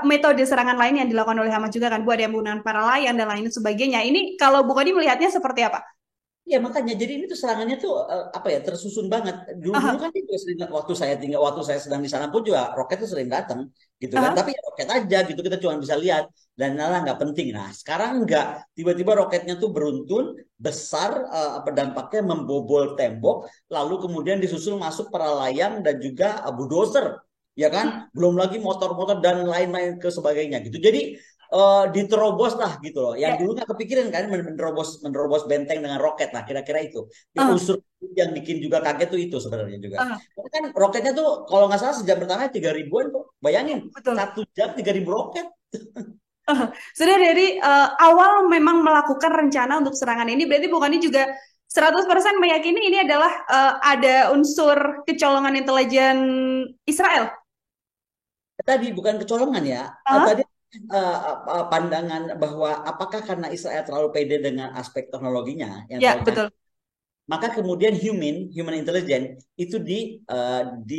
Speaker 2: metode serangan lain yang dilakukan oleh Hamas juga kan, Bu, ada yang menggunakan para layang dan lain sebagainya. Ini kalau Bu Kony melihatnya seperti apa?
Speaker 1: Ya makanya jadi ini tuh serangannya tuh apa ya tersusun banget. Dulu-dulu
Speaker 2: Aha,
Speaker 1: kan itu sering waktu saya sedang di sana pun juga roket tuh sering datang gitu kan.
Speaker 2: aha.
Speaker 1: Tapi ya roket aja gitu kita cuma bisa lihat dan malah nggak penting. Nah sekarang nggak tiba-tiba roketnya tuh beruntun besar apa dampaknya membobol tembok lalu kemudian disusul masuk para layang dan juga bulldozer ya kan. Belum lagi motor-motor dan lain-lain ke sebagainya gitu. Jadi diterobos lah gitu loh. Yang
Speaker 2: Ya,
Speaker 1: dulu nggak kepikiran kan menerobos benteng dengan roket. Nah kira-kira itu. Ya,
Speaker 2: aha,
Speaker 1: unsur yang bikin juga kaget tuh itu sebenarnya juga.
Speaker 2: aha.
Speaker 1: Karena kan roketnya tuh kalau nggak salah sejam pertama 3 ribuan kok. Bayangin
Speaker 2: Betul.
Speaker 1: 1 jam 3 ribu roket.
Speaker 2: Sudah dari awal memang melakukan rencana untuk serangan ini, berarti Bu Kony juga 100% meyakini ini adalah ada unsur kecolongan intelijen Israel.
Speaker 1: Tadi bukan kecolongan ya.
Speaker 2: Aha,
Speaker 1: Tadi pandangan bahwa apakah karena Israel terlalu pede dengan aspek teknologinya yang
Speaker 2: ya,
Speaker 1: terlalu canggih,
Speaker 2: betul.
Speaker 1: maka kemudian human intelligence itu di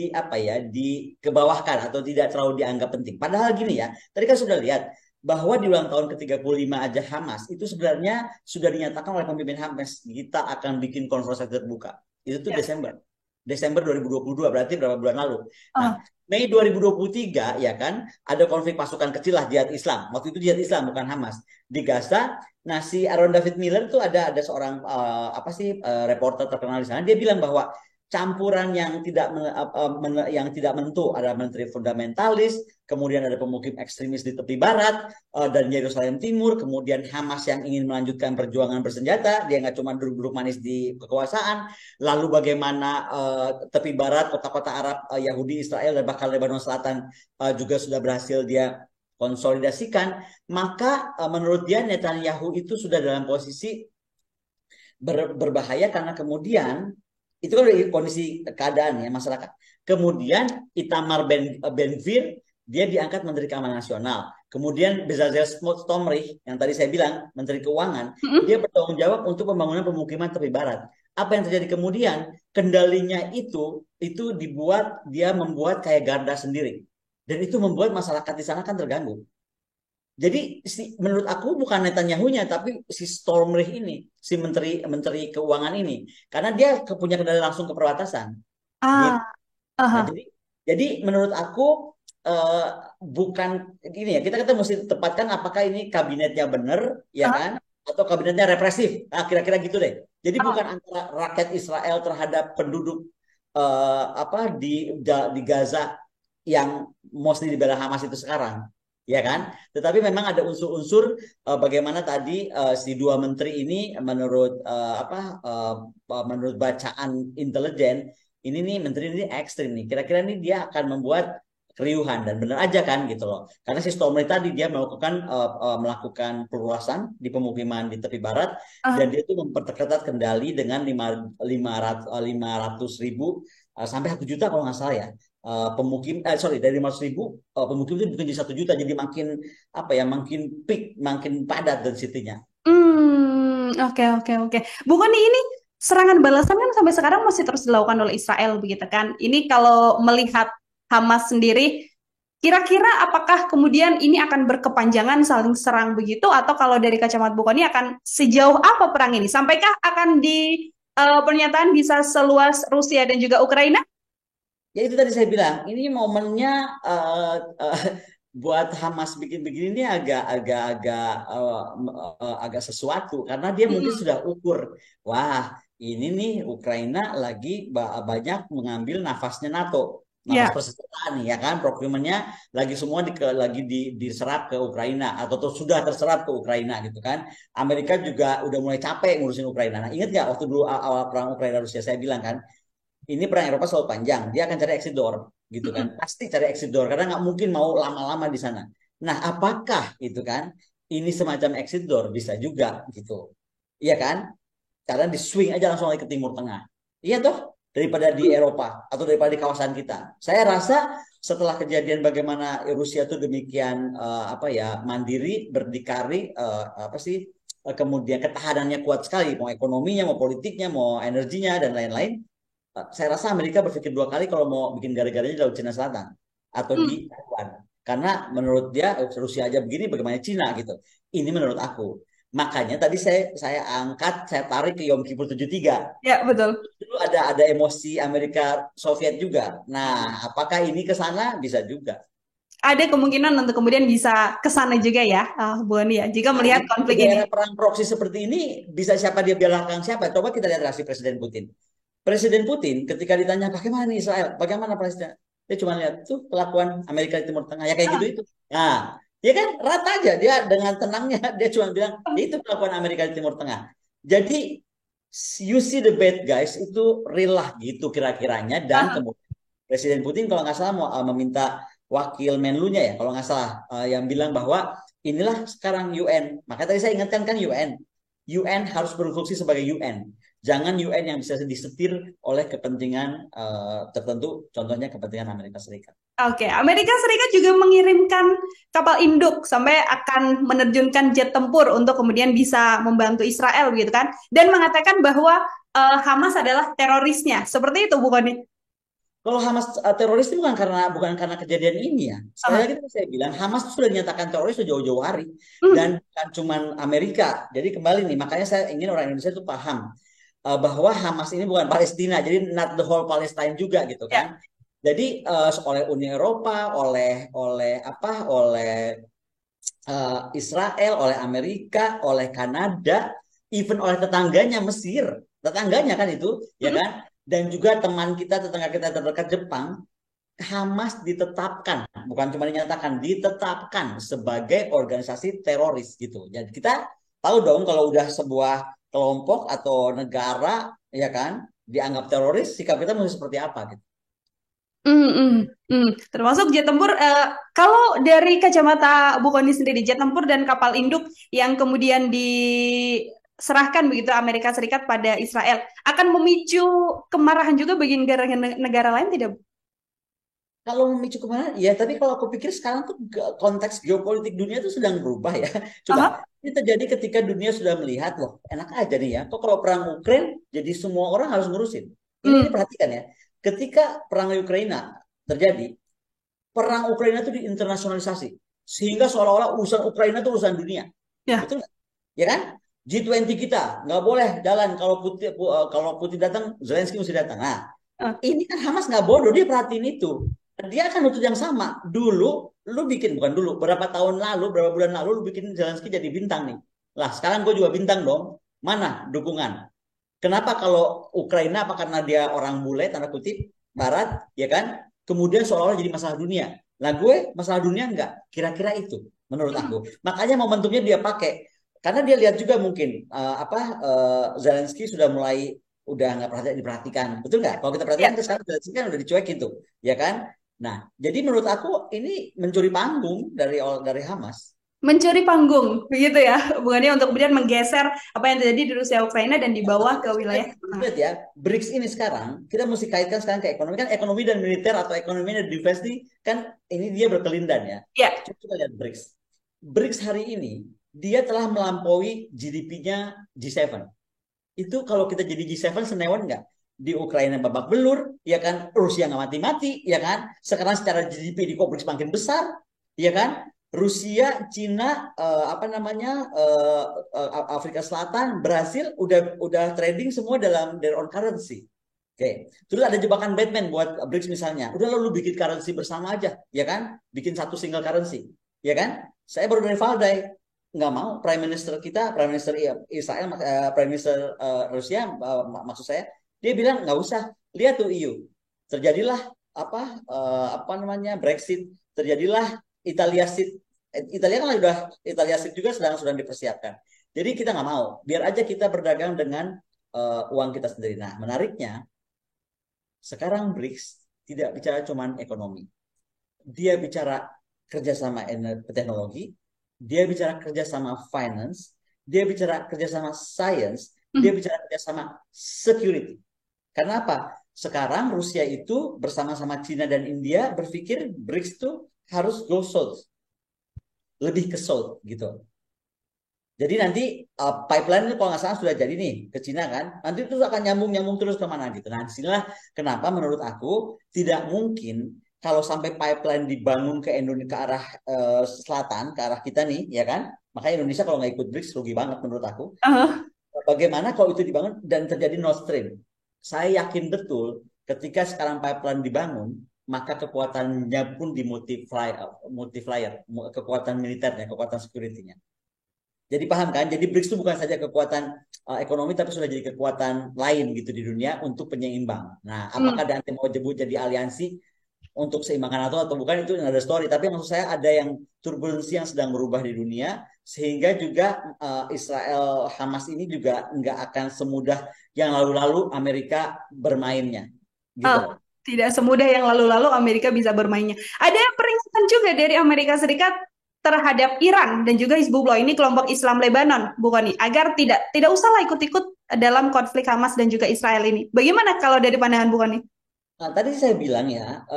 Speaker 1: apa ya dikebawahkan atau tidak terlalu dianggap penting. Padahal gini ya, tadi kan sudah lihat bahwa di ulang tahun ke-35 aja Hamas itu sebenarnya sudah dinyatakan oleh pemimpin Hamas kita akan bikin konferensi terbuka. Itu tuh
Speaker 2: Ya.
Speaker 1: Desember 2022 berarti berapa bulan lalu. Nah,
Speaker 2: Aha.
Speaker 1: Mei 2023 ya kan ada konflik pasukan kecil lah jihad Islam. Waktu itu jihad Islam bukan Hamas di Gaza. Nah, si Aaron David Miller tuh ada seorang apa sih reporter terkenal di sana. Dia bilang bahwa campuran yang tidak menentu ada menteri fundamentalis, kemudian ada pemukim ekstremis di tepi barat dan Yerusalem Timur, kemudian Hamas yang ingin melanjutkan perjuangan bersenjata, dia nggak cuma duduk-duduk manis di kekuasaan, lalu bagaimana tepi barat kota-kota Arab Yahudi Israel dan bahkan Lebanon Selatan juga sudah berhasil dia konsolidasikan, maka menurut dia Netanyahu itu sudah dalam posisi berbahaya karena kemudian itu kan kondisi keadaan ya masyarakat. Kemudian Itamar Ben-Gvir dia diangkat Menteri Keamanan Nasional. Kemudian Bezalel Smotrich yang tadi saya bilang Menteri Keuangan,
Speaker 2: Mm-mm.
Speaker 1: dia bertanggung jawab untuk pembangunan pemukiman tepi barat. Apa yang terjadi kemudian? Kendalinya itu dia membuat kayak garda sendiri. Dan itu membuat masyarakat di sana kan terganggu. Jadi menurut aku bukan Netanyahu-nya tapi si Stormrich ini, si menteri menteri keuangan ini, karena dia punya kendali langsung ke perbatasan. Gitu.
Speaker 2: Ah,
Speaker 1: Nah,
Speaker 2: aha.
Speaker 1: jadi menurut aku eh, bukan ini ya kita mesti tepatkan apakah ini kabinetnya benar ya
Speaker 2: Aha.
Speaker 1: kan atau kabinetnya represif. Nah, kira-kira gitu deh. Jadi bukan
Speaker 2: Aha.
Speaker 1: antara rakyat Israel terhadap penduduk apa di Gaza yang mostly dibela Hamas itu sekarang, ya kan? Tetapi memang ada unsur-unsur bagaimana tadi si dua menteri ini menurut menurut bacaan intelijen ini nih menteri ini ekstrim nih. Kira-kira nih dia akan membuat keriuhan dan benar aja kan gitu loh. Karena si Stormy tadi dia melakukan perluasan di pemukiman di tepi barat dan
Speaker 2: Aha.
Speaker 1: dia tuh memperketat kendali dengan 500 ribu sampai 1 juta kalau nggak salah ya dari 500 ribu pemukim itu bukan jadi 1 juta jadi makin apa ya makin peak makin padat density-nya.
Speaker 2: Oke, oke, oke. Bukan ini serangan balasan kan sampai sekarang masih terus dilakukan oleh Israel begitu kan? Ini kalau melihat Hamas sendiri, kira-kira apakah kemudian ini akan berkepanjangan saling serang begitu atau kalau dari kacamata Bukhari akan sejauh apa perang ini? Sampaikah akan di pernyataan bisa seluas Rusia dan juga Ukraina?
Speaker 1: Ya itu tadi saya bilang ini momennya uh, uh, buat Hamas bikin begini ini agak sesuatu karena dia mungkin
Speaker 2: Mm-mm.
Speaker 1: sudah ukur wah ini nih Ukraina lagi banyak mengambil nafasnya NATO, nafas
Speaker 2: Ya.
Speaker 1: persenjataan nih ya kan procurement-nya lagi semua diserap ke Ukraina atau sudah terserap ke Ukraina gitu kan. Amerika juga udah mulai capek ngurusin Ukraina. Nah, ingat nggak waktu dulu awal perang Ukraina Rusia saya bilang kan ini perang Eropa selalu panjang. Dia akan cari exit door, gitu kan?
Speaker 2: Mm-mm.
Speaker 1: Pasti cari exit door karena nggak mungkin mau lama-lama di sana. Nah, apakah itu kan ini semacam exit door bisa juga gitu, iya kan? Karena di swing aja langsung lagi ke Timur Tengah, iya toh daripada di Eropa atau daripada di kawasan kita. Saya rasa setelah kejadian bagaimana Rusia tuh demikian apa ya mandiri, berdikari apa sih kemudian ketahanannya kuat sekali, mau ekonominya, mau politiknya, mau energinya dan lain-lain. Saya rasa Amerika berpikir dua kali kalau mau bikin gara-garanya di Laut Cina Selatan atau di
Speaker 2: Hmm.
Speaker 1: Taiwan. Karena menurut dia Rusia aja begini, bagaimana Cina gitu. Ini menurut aku. Makanya tadi saya angkat, saya tarik ke Yom Kippur 73.
Speaker 2: Ya, betul.
Speaker 1: Dulu ada emosi Amerika Soviet juga. Nah, apakah ini ke sana? Bisa juga.
Speaker 2: Ada kemungkinan untuk kemudian bisa ke sana juga ya, Bu Ani ya, jika
Speaker 1: Nah,
Speaker 2: melihat
Speaker 1: di
Speaker 2: konflik ini.
Speaker 1: daerah perang proksi seperti ini bisa siapa dia belakang siapa? Coba kita lihat reaksi Presiden Putin. Presiden Putin ketika ditanya bagaimana nih Israel, bagaimana Palestina, dia cuma lihat tuh kelakuan Amerika di Timur Tengah ya kayak gitu
Speaker 2: Ah,
Speaker 1: itu. Nah, dia kan rata aja dia dengan tenangnya dia cuma bilang ya itu kelakuan Amerika di Timur Tengah. Jadi you see the bad guys itu real lah gitu kira-kiranya dan
Speaker 2: ah,
Speaker 1: kemudian Presiden Putin kalau nggak salah mau meminta wakil Menlunya ya kalau nggak salah yang bilang bahwa inilah sekarang UN. Maka tadi saya ingatkan kan UN. UN harus berfungsi sebagai UN. Jangan UN yang bisa disetir oleh kepentingan tertentu, contohnya kepentingan Amerika Serikat.
Speaker 2: Oke, Amerika Serikat juga mengirimkan kapal induk sampai akan menerjunkan jet tempur untuk kemudian bisa membantu Israel gitu kan, dan mengatakan bahwa Hamas adalah terorisnya. Seperti itu, bukan nih?
Speaker 1: Kalau Hamas teroris itu bukan karena kejadian ini ya. Sekali lagi tadi saya bilang Hamas itu sudah dinyatakan teroris sudah jauh-jauh hari
Speaker 2: Hmm,
Speaker 1: dan bukan cuma Amerika. Jadi kembali nih, makanya saya ingin orang Indonesia itu paham bahwa Hamas ini bukan Palestina, jadi not the whole Palestine juga gitu
Speaker 2: ya.
Speaker 1: kan. Jadi oleh Uni Eropa, oleh Israel, oleh Amerika, oleh Kanada, even oleh tetangganya Mesir, tetangganya kan itu, ya
Speaker 2: Hmm.
Speaker 1: kan? Dan juga tetangga kita terdekat Jepang, Hamas ditetapkan, bukan cuma dinyatakan, ditetapkan sebagai organisasi teroris gitu. Jadi kita tahu dong kalau udah sebuah kelompok atau negara, ya kan, dianggap teroris, sikap kita mesti seperti apa gitu.
Speaker 2: Hmm, hmm, hmm. Termasuk jet tempur. Kalau dari kacamata Bu Koni sendiri, jet tempur dan kapal induk yang kemudian diserahkan begitu Amerika Serikat pada Israel akan memicu kemarahan juga bagi negara lain tidak, Bu?
Speaker 1: Kalau memicu kemana? Ya, tapi kalau aku pikir sekarang tuh konteks geopolitik dunia itu sedang berubah ya. Coba,
Speaker 2: Aha.
Speaker 1: ini terjadi ketika dunia sudah melihat, loh, enak aja nih ya. Kok kalau perang Ukraina, jadi semua orang harus ngurusin. Ini
Speaker 2: Hmm,
Speaker 1: perhatikan ya. Ketika perang Ukraina terjadi, perang Ukraina itu diinternasionalisasi. Sehingga seolah-olah urusan Ukraina itu urusan dunia.
Speaker 2: ya.
Speaker 1: Betul nggak? Ya kan? G20 kita nggak boleh jalan kalau Putin datang, Zelensky mesti datang. Nah,
Speaker 2: Ah,
Speaker 1: ini kan Hamas nggak bodoh, dia perhatiin itu. Dia akan nuntut yang sama. Dulu, lu bikin, bukan dulu, berapa tahun lalu, berapa bulan lalu, lu bikin Zelensky jadi bintang nih. Lah, sekarang gue juga bintang dong. Mana dukungan? Kenapa kalau Ukraina, apa karena dia orang bule, tanda kutip, Barat, ya kan? Kemudian seolah-olah jadi masalah dunia. Nah, gue masalah dunia enggak. Kira-kira itu, menurut
Speaker 2: hmm,
Speaker 1: aku. Makanya momentumnya dia pakai. Karena dia lihat juga mungkin, Zelensky sudah mulai udah nggak diperhatikan, betul nggak? Kalau kita perhatikan
Speaker 2: ya.
Speaker 1: sekarang Zelensky kan udah dicuekin tuh, ya kan? Nah, jadi menurut aku ini mencuri panggung dari Hamas.
Speaker 2: Mencuri panggung, begitu ya. Bukannya untuk kemudian menggeser apa yang terjadi di Rusia Ukraina dan dibawa ke wilayah tengah.
Speaker 1: Lihat ya, BRICS ini sekarang kita mesti kaitkan sekarang ke ekonomi kan ekonomi dan militer atau ekonomi dan defense ini kan ini dia berkelindan ya.
Speaker 2: Ya.
Speaker 1: Coba lihat BRICS. BRICS hari ini dia telah melampaui GDP-nya G7. Itu kalau kita jadi G7 senewan nggak? Di Ukraina babak belur, ya kan? Rusia nggak mati-mati, ya kan? Sekarang secara GDP di BRICS makin besar, ya kan? Rusia, Cina, Afrika Selatan, Brasil udah trading semua dalam their own currency. Oke, terus ada jebakan Batman buat BRICS misalnya. Udah lalu bikin currency bersama aja, ya kan? Bikin satu single currency, ya kan? Saya baru dari Valdai, nggak mau Prime Minister kita, Prime Minister Israel, Prime Minister Rusia, maksud saya, dia bilang nggak usah. Lihat tuh EU, terjadilah apa namanya Brexit, terjadilah Italia Sit. Italia kan udah Italia Sit juga sedang dipersiapkan. Jadi kita nggak mau, biar aja kita berdagang dengan uang kita sendiri. Nah, menariknya sekarang BRICS tidak bicara cuma ekonomi, dia bicara kerjasama teknologi, dia bicara kerjasama finance, dia bicara kerjasama science, dia
Speaker 2: Hmm.
Speaker 1: bicara kerjasama security. Karena apa? Sekarang Rusia itu bersama-sama Cina dan India berpikir BRICS itu harus go south, lebih ke south gitu. Jadi nanti pipeline itu kalau nggak salah sudah jadi nih ke Cina kan. Nanti itu akan nyambung-nyambung terus kemana gitu. Nah, disinilah kenapa menurut aku tidak mungkin kalau sampai pipeline dibangun ke Indonesia ke arah selatan, ke arah kita nih, ya kan? Makanya Indonesia kalau nggak ikut BRICS rugi banget menurut aku.
Speaker 2: Ah,
Speaker 1: Bagaimana kalau itu dibangun dan terjadi Nord Stream? Saya yakin betul ketika sekarang pipeline dibangun, maka kekuatannya pun multiplier, kekuatan militernya, kekuatan security-nya. Jadi paham kan? Jadi BRICS itu bukan saja kekuatan ekonomi, tapi sudah jadi kekuatan lain gitu di dunia untuk penyeimbang. Nah, apakah
Speaker 2: hmm.
Speaker 1: nanti mau jebut jadi aliansi untuk seimbangkan atau bukan itu another story. Tapi maksud saya ada yang turbulensi yang sedang berubah di dunia, sehingga juga Israel Hamas ini juga nggak akan semudah yang lalu-lalu Amerika bermainnya, gitu
Speaker 2: Ah,
Speaker 1: loh.
Speaker 2: tidak semudah yang lalu-lalu Amerika bisa bermainnya. Ada peringatan juga dari Amerika Serikat terhadap Iran dan juga Hizbullah ini kelompok Islam Lebanon, bukan nih, agar tidak usahlah ikut-ikut dalam konflik Hamas dan juga Israel ini. Bagaimana kalau dari pandangan bukan nih?
Speaker 1: Nah, tadi saya bilang ya,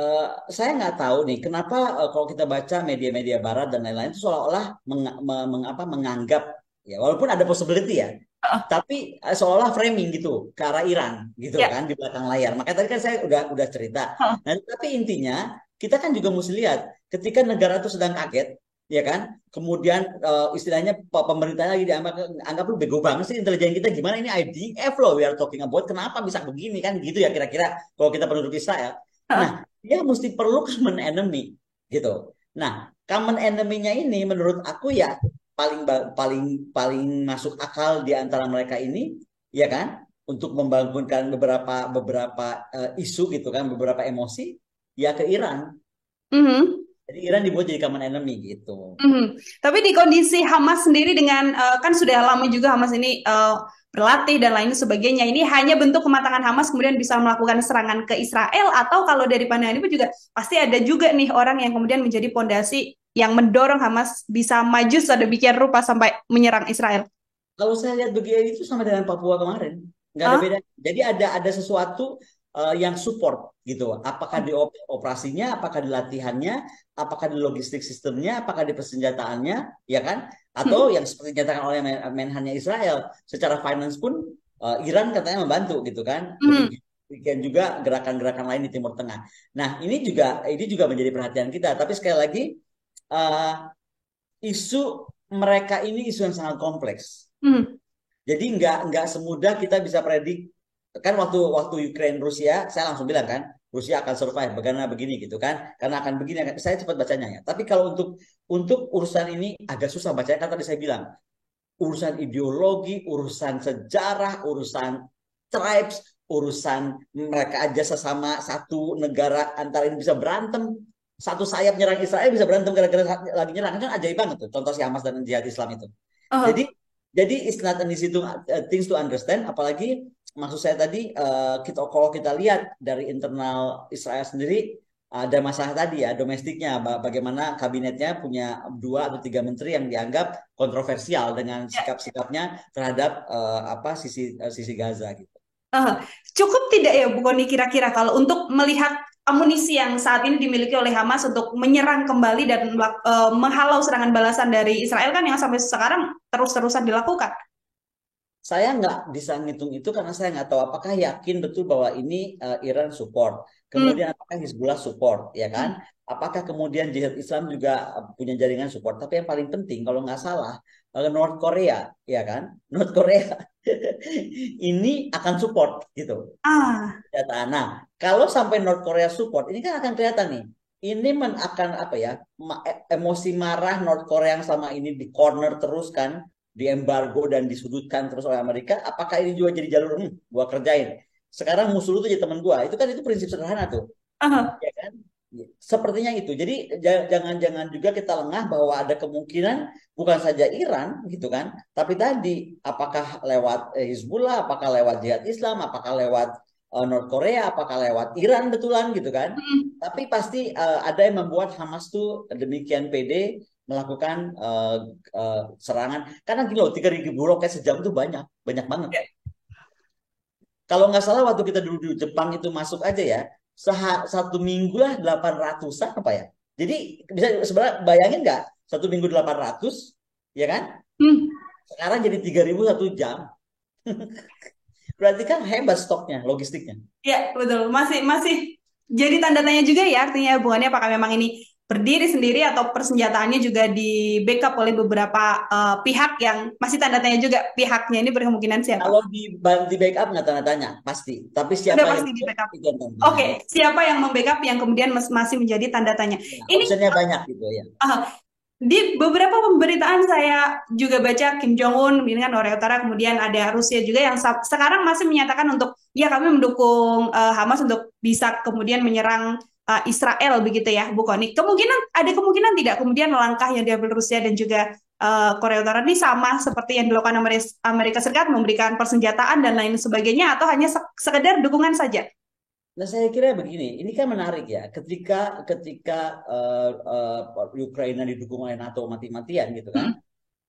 Speaker 1: saya nggak tahu nih kenapa kalau kita baca media-media Barat dan lain-lain itu seolah-olah menganggap ya, walaupun ada possibility ya,
Speaker 2: Ah,
Speaker 1: tapi seolah framing gitu ke arah Iran gitu
Speaker 2: ya.
Speaker 1: kan di belakang layar. Makanya tadi kan saya udah cerita.
Speaker 2: Ah,
Speaker 1: Nah, tapi intinya kita kan juga mesti lihat ketika negara itu sedang kaget, ya kan? Kemudian istilahnya pemerintahnya lagi dianggap anggap lu bego banget sih intelijen kita gimana ini IDF loh we are talking about kenapa bisa begini kan gitu ya kira-kira kalau kita penduduk Israel. Nah,
Speaker 2: ah.
Speaker 1: dia mesti perlu common enemy gitu. Nah, common enemy-nya ini menurut aku ya paling paling paling masuk akal di antara mereka ini ya kan untuk membangunkan beberapa beberapa isu gitu kan beberapa emosi ya ke Iran.
Speaker 2: Mhm.
Speaker 1: Jadi Iran dibuat jadi common enemy gitu.
Speaker 2: Mhm. Tapi di kondisi Hamas sendiri dengan kan sudah lama juga Hamas ini berlatih dan lain sebagainya. Ini hanya bentuk kematangan Hamas kemudian bisa melakukan serangan ke Israel atau kalau dari pandangan itu juga pasti ada juga nih orang yang kemudian menjadi pondasi yang mendorong Hamas bisa maju sedemikian rupa sampai menyerang Israel.
Speaker 1: Kalau saya lihat begini itu sama dengan Papua kemarin, nggak ada
Speaker 2: Ah,
Speaker 1: beda. Jadi ada sesuatu yang support gitu. Apakah di operasinya, apakah di latihannya, apakah di logistik sistemnya, apakah di persenjataannya, ya kan? Atau
Speaker 2: hmm,
Speaker 1: yang seperti dinyatakan oleh Menhannya Israel, secara finance pun Iran katanya membantu gitu kan.
Speaker 2: hmm,
Speaker 1: Demikian juga gerakan-gerakan lain di Timur Tengah. Nah ini juga menjadi perhatian kita. Tapi sekali lagi uh, isu mereka ini isu yang sangat kompleks.
Speaker 2: hmm,
Speaker 1: Jadi nggak semudah kita bisa predik kan waktu waktu Ukraine Rusia saya langsung bilang kan Rusia akan survive karena begini gitu kan karena akan begini saya cepat bacanya ya. Tapi kalau untuk urusan ini agak susah bacanya kan tadi saya bilang urusan ideologi, urusan sejarah, urusan tribes, urusan mereka aja sesama satu negara antara ini bisa berantem satu sayap nyerang Israel bisa berantem gara-gara lagi nyerang kan ajaib banget tuh contoh si Hamas dan jihad Islam itu. Jadi
Speaker 2: ah,
Speaker 1: jadi it's not an easy to, things to understand. Apalagi maksud saya tadi kita kalau kita lihat dari internal Israel sendiri ada masalah tadi ya domestiknya bagaimana kabinetnya punya 2 atau 3 menteri yang dianggap kontroversial dengan
Speaker 2: ya.
Speaker 1: sikap-sikapnya terhadap apa sisi Gaza gitu.
Speaker 2: Ah, cukup tidak ya Bu Koni kira-kira kalau untuk melihat amunisi yang saat ini dimiliki oleh Hamas untuk menyerang kembali dan menghalau serangan balasan dari Israel kan yang sampai sekarang terus-terusan dilakukan.
Speaker 1: Saya nggak bisa ngitung itu karena saya nggak tahu apakah yakin betul bahwa ini Iran support.
Speaker 2: Hmm,
Speaker 1: Kemudian apakah Hizbullah support, ya kan?
Speaker 2: hmm,
Speaker 1: Apakah kemudian Jihad Islam juga punya jaringan support? Tapi yang paling penting kalau nggak salah North Korea, ya kan? North Korea ini akan support gitu.
Speaker 2: ah,
Speaker 1: Nah, kalau sampai North Korea support, ini kan akan kelihatan nih. Ini akan apa ya? Emosi marah North Korea yang sama ini di corner terus kan, di embargo dan disudutkan terus oleh Amerika. Apakah ini juga jadi jalur gua kerjain? Sekarang musuh lu tuh jadi teman gua. Itu kan itu prinsip sederhana tuh,
Speaker 2: ah,
Speaker 1: ya kan? Sepertinya itu. Jadi jangan-jangan juga kita lengah bahwa ada kemungkinan bukan saja Iran gitu kan, tapi tadi apakah lewat Hizbullah, apakah lewat Jihad Islam, apakah lewat North Korea, apakah lewat Iran betulan gitu kan.
Speaker 2: hmm.
Speaker 1: Tapi pasti ada yang membuat Hamas tuh demikian pede melakukan serangan karena gini loh 3.000 roket sejam itu banyak banyak banget. Kalau nggak salah waktu kita dulu di Jepang itu masuk aja ya, 1 minggu lah 800-an apa ya. Jadi bisa sebenarnya bayangin nggak 1 minggu 800, ya kan?
Speaker 2: Hmm.
Speaker 1: Sekarang jadi 3.000 1 jam. Berarti kan hebat stoknya, logistiknya.
Speaker 2: Ya, betul. Masih masih jadi tanda tanya juga ya artinya hubungannya apakah memang ini berdiri sendiri atau persenjataannya juga di backup oleh beberapa pihak yang masih tanda tanya juga pihaknya ini berkemungkinan siapa?
Speaker 1: Kalau di backup nggak tanda tanya, pasti. Tapi
Speaker 2: Sudah
Speaker 1: siapa yang
Speaker 2: pasti di backup.
Speaker 1: itu yang tanda tanya.
Speaker 2: Oke, siapa yang membackup yang kemudian masih menjadi tanda tanya.
Speaker 1: Ya,
Speaker 2: Ini
Speaker 1: optionnya banyak gitu ya.
Speaker 2: uh, di beberapa pemberitaan saya juga baca Kim Jong Un ini kan Korea Utara kemudian ada Rusia juga yang sekarang masih menyatakan untuk ya kami mendukung Hamas untuk bisa kemudian menyerang Israel begitu ya Bu Koni. Kemungkinan tidak kemudian langkah yang diambil Rusia dan juga Korea Utara ini sama seperti yang dilakukan Amerika Serikat memberikan persenjataan dan lain sebagainya atau hanya sekedar dukungan saja.
Speaker 1: Nah, saya kira begini, ini kan menarik ya. Ketika ketika Ukraina didukung oleh NATO mati-matian gitu kan,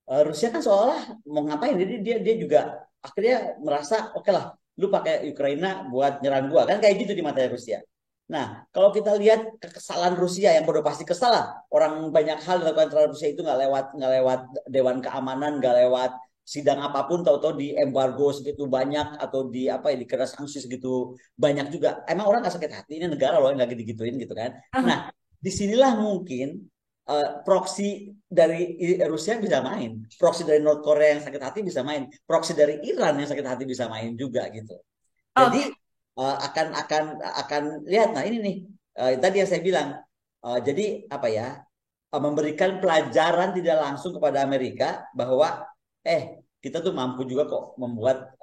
Speaker 2: Hmm.
Speaker 1: Rusia kan seolah mau ngapain? Jadi dia juga akhirnya merasa oke lah, lu pakai Ukraina buat nyerang gua kan kayak gitu di mata Rusia. Nah, kalau kita lihat kekesalan Rusia yang udah pasti kesal lah. Orang banyak hal dilakukan terhadap Rusia itu nggak lewat Dewan Keamanan, nggak lewat sidang apapun, tahu-tahu di embargo segitu banyak atau di apa ya dikena sanksi segitu banyak juga. Emang orang nggak sakit hati ini negara loh yang nggak gitu-gituin gitu kan. Nah, disinilah mungkin proksi dari Rusia bisa main, proksi dari North Korea yang sakit hati bisa main, proksi dari Iran yang sakit hati bisa main juga gitu. Jadi
Speaker 2: Oke.
Speaker 1: akan lihat. Nah ini nih tadi yang saya bilang. Jadi apa ya memberikan pelajaran tidak langsung kepada Amerika bahwa kita tuh mampu juga kok membuat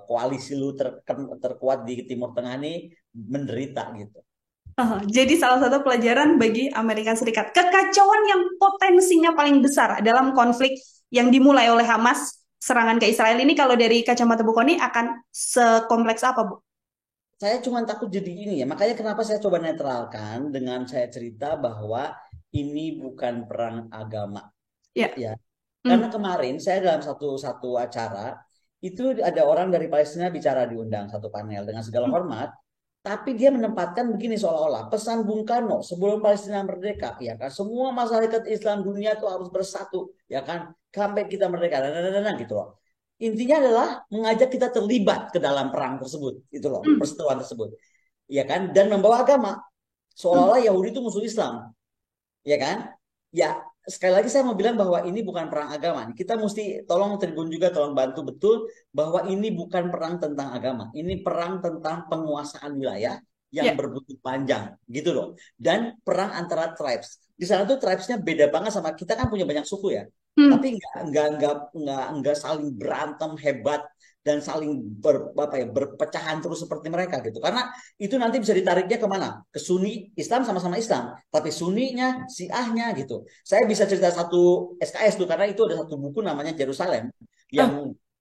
Speaker 1: koalisi lu terkuat di Timur Tengah ini menderita gitu.
Speaker 2: Jadi salah satu pelajaran bagi Amerika Serikat. Kekacauan yang potensinya paling besar dalam konflik yang dimulai oleh Hamas serangan ke Israel ini kalau dari kacamata Bu Koni akan sekompleks apa, Bu?
Speaker 1: Saya cuma takut jadi ini ya. Makanya kenapa saya coba netralkan dengan saya cerita bahwa ini bukan perang agama.
Speaker 2: Ya.
Speaker 1: Ya, karena
Speaker 2: Hmm.
Speaker 1: kemarin saya dalam satu satu acara itu ada orang dari Palestina bicara diundang satu panel dengan segala
Speaker 2: Hmm.
Speaker 1: hormat, tapi dia menempatkan begini seolah-olah pesan Bung Karno sebelum Palestina merdeka, ya kan semua masyarakat Islam dunia itu harus bersatu, ya kan sampai kita merdeka, dan gitu loh. Intinya adalah mengajak kita terlibat ke dalam perang tersebut, itu loh
Speaker 2: Hmm.
Speaker 1: perseteruan tersebut, ya kan, dan membawa agama
Speaker 2: Hmm.
Speaker 1: seolah-olah Yahudi itu musuh Islam, ya kan? Ya, sekali lagi saya mau bilang bahwa ini bukan perang agama. Kita mesti tolong Tribun juga tolong bantu betul bahwa ini bukan perang tentang agama. Ini perang tentang penguasaan wilayah yang
Speaker 2: Ya.
Speaker 1: berbuntut panjang, gitu loh. Dan perang antara tribes. Di sana tuh tribesnya beda banget sama kita kan punya banyak suku ya.
Speaker 2: Hmm.
Speaker 1: Tapi nggak saling berantem hebat dan saling berpecahan terus seperti mereka gitu. Karena itu nanti bisa ditariknya kemana? Ke Sunni, Islam sama-sama Islam, tapi Sunninya, Syiahnya gitu. Saya bisa cerita satu SKS tuh karena itu ada satu buku namanya Jerusalem
Speaker 2: Oh.
Speaker 1: yang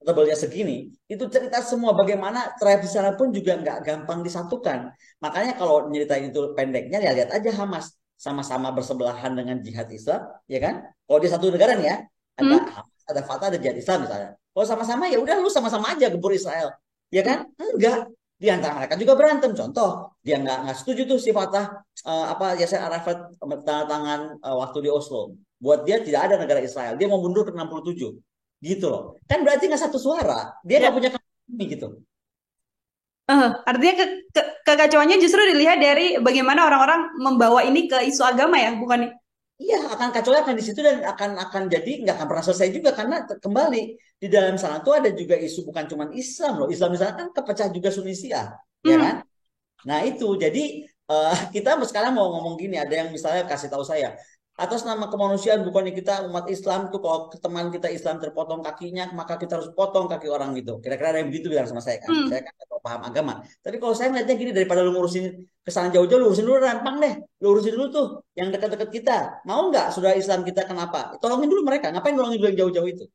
Speaker 1: tebalnya segini. Itu cerita semua bagaimana tribe di sana pun juga nggak gampang disatukan. Makanya kalau nyeritain itu pendeknya ya lihat aja Hamas sama-sama bersebelahan dengan jihad Islam, ya kan? Kalau di satu negara nih ya, ada
Speaker 2: Hmm.
Speaker 1: Hamas, ada Fatah, ada jihad Islam misalnya. Kalau sama-sama ya udah lu sama-sama aja gebur Israel, ya kan? Enggak, di antara mereka juga berantem. Contoh, dia nggak setuju tuh si Fatah Yasser Arafat tanda tangan waktu di Oslo. Buat dia tidak ada negara Israel. Dia mau mundur ke 67. Gitu loh. Kan berarti nggak satu suara. Dia nggak
Speaker 2: Ya.
Speaker 1: punya kami gitu.
Speaker 2: Artinya kekacauannya justru dilihat dari bagaimana orang-orang membawa ini ke isu agama ya, bukan?
Speaker 1: Iya, akan kacau akan di situ dan akan jadi nggak akan pernah selesai juga karena kembali di dalam sana tuh ada juga isu bukan cuma Islam loh. Islam di sana kan kepecah juga Sunni Syiah, ya kan?
Speaker 2: Hmm.
Speaker 1: Nah itu jadi kita sekarang mau ngomong gini, ada yang misalnya kasih tahu saya atas nama kemanusiaan bukannya kita umat Islam tuh kalau teman kita Islam terpotong kakinya maka kita harus potong kaki orang gitu. Kira-kira ada yang begitu bilang sama saya kan. Saya
Speaker 2: Hmm.
Speaker 1: kan nggak tahu paham agama. Tapi kalau saya ngeliatnya gini daripada lu ngurusin kesalahan jauh-jauh, lu urusin dulu Rampang deh. Lu urusin dulu tuh yang dekat-dekat kita. Mau nggak saudara Islam kita kenapa? Tolongin dulu mereka. Ngapain nolongin dulu yang jauh-jauh itu?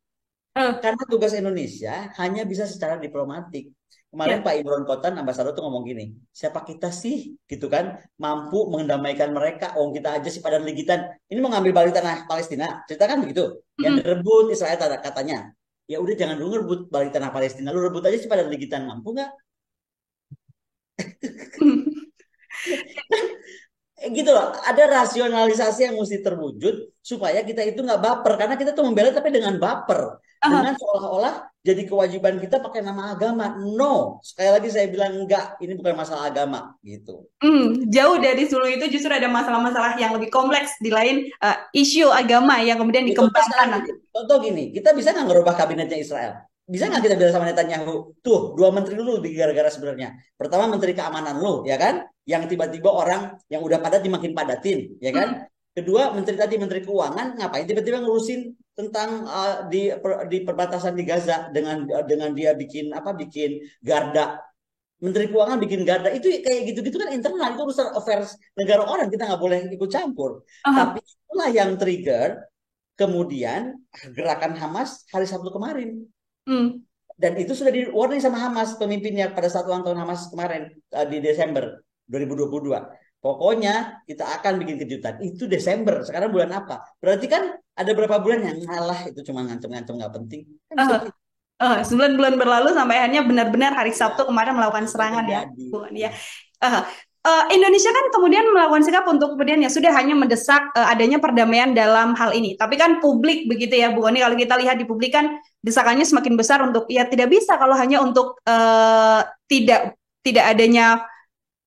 Speaker 2: Eh,
Speaker 1: Karena tugas Indonesia hanya bisa secara diplomatik. Kemarin
Speaker 2: ya.
Speaker 1: Pak Imron Kotan, ambasador tuh ngomong gini, siapa kita sih, gitu kan, mampu mendamaikan mereka, oh kita aja sih pada ligitan, ini mau ngambil balik tanah Palestina, ceritakan begitu, yang
Speaker 2: Hmm.
Speaker 1: direbut Israel katanya, ya udah jangan dulu ngerebut balik tanah Palestina, lu rebut aja sih pada ligitan, mampu nggak? gitu loh. Ada rasionalisasi yang mesti terwujud supaya kita itu nggak baper, karena kita tuh membela tapi dengan baper,
Speaker 2: Aha.
Speaker 1: dengan seolah-olah jadi kewajiban kita pakai nama agama. No, sekali lagi saya bilang enggak, ini bukan masalah agama gitu.
Speaker 2: Jauh dari dulu itu justru ada masalah-masalah yang lebih kompleks di lain isu agama yang kemudian
Speaker 1: Ya, contoh sekarang
Speaker 2: dikembangkan.
Speaker 1: gini, contoh gini, kita bisa nggak ngerubah kabinetnya Israel? Bisa nggak kita bilang sama Netanyahu, tuh dua menteri dulu di gara-gara sebenarnya. Pertama menteri keamanan lu, ya kan? Yang tiba-tiba orang yang udah padat dimakin padatin, ya kan? Kedua menteri tadi menteri keuangan ngapain tiba-tiba ngurusin tentang di perbatasan di Gaza dengan dia bikin apa bikin garda. Menteri keuangan bikin garda itu kayak gitu-gitu kan internal, itu urusan affairs negara orang, kita nggak boleh ikut campur.
Speaker 2: Aha.
Speaker 1: Tapi itulah yang trigger kemudian gerakan Hamas hari Sabtu kemarin.
Speaker 2: Hmm.
Speaker 1: Dan itu sudah di warning sama Hamas pemimpinnya pada saat ulang tahun Hamas kemarin di Desember 2022. Pokoknya kita akan bikin kejutan. Itu Desember. Sekarang bulan apa? Berarti kan ada berapa bulan yang ngalah itu cuma ngancem-ngancem nggak penting. Kan bisa
Speaker 2: Aha.
Speaker 1: begitu.
Speaker 2: 9 bulan berlalu sampai akhirnya benar-benar hari
Speaker 1: Ya,
Speaker 2: Sabtu kemarin melakukan
Speaker 1: sampai
Speaker 2: serangan ya,
Speaker 1: terjadi.
Speaker 2: Bu Ani ya. Eh, Indonesia kan kemudian melakukan sikap untuk kemudian ya sudah hanya mendesak adanya perdamaian dalam hal ini. Tapi kan publik begitu ya, Bu Ani. Kalau kita lihat di publik kan desakannya semakin besar untuk ya tidak bisa kalau hanya untuk tidak tidak adanya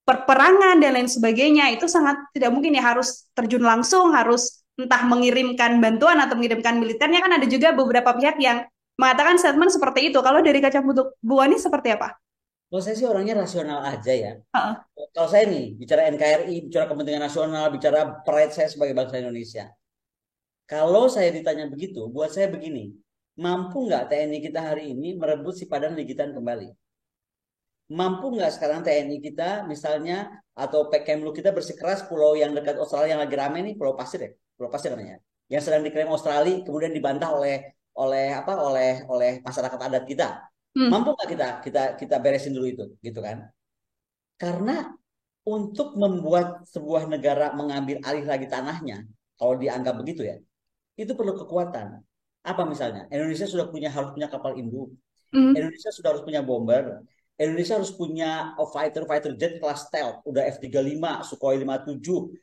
Speaker 2: perperangan dan lain sebagainya. Itu sangat tidak mungkin ya, harus terjun langsung, harus entah mengirimkan bantuan atau mengirimkan militernya. Kan ada juga beberapa pihak yang mengatakan statement seperti itu. Kalau dari kacamata Bu Ani seperti apa?
Speaker 1: Kalau saya sih orangnya rasional aja ya.
Speaker 2: Heeh.
Speaker 1: Kalau saya nih bicara NKRI, bicara kepentingan nasional, bicara pride saya sebagai bangsa Indonesia. Kalau saya ditanya begitu, buat saya begini, mampu nggak TNI kita hari ini merebut si Padang Ligitan kembali? Mampu nggak sekarang TNI kita misalnya atau Pekemlu kita bersikeras pulau yang dekat Australia yang lagi rame nih, Pulau Pasir ya, Pulau Pasir namanya, yang sedang diklaim Australia kemudian dibantah oleh masyarakat adat kita.
Speaker 2: Hmm.
Speaker 1: Mampu nggak kita beresin dulu itu, gitu kan? Karena untuk membuat sebuah negara mengambil alih lagi tanahnya, kalau dianggap begitu ya, itu perlu kekuatan. Apa misalnya? Indonesia sudah harus punya kapal induk.
Speaker 2: Hmm.
Speaker 1: Indonesia sudah harus punya bomber. Indonesia harus punya fighter jet kelas stealth, udah F-35, Sukhoi 57,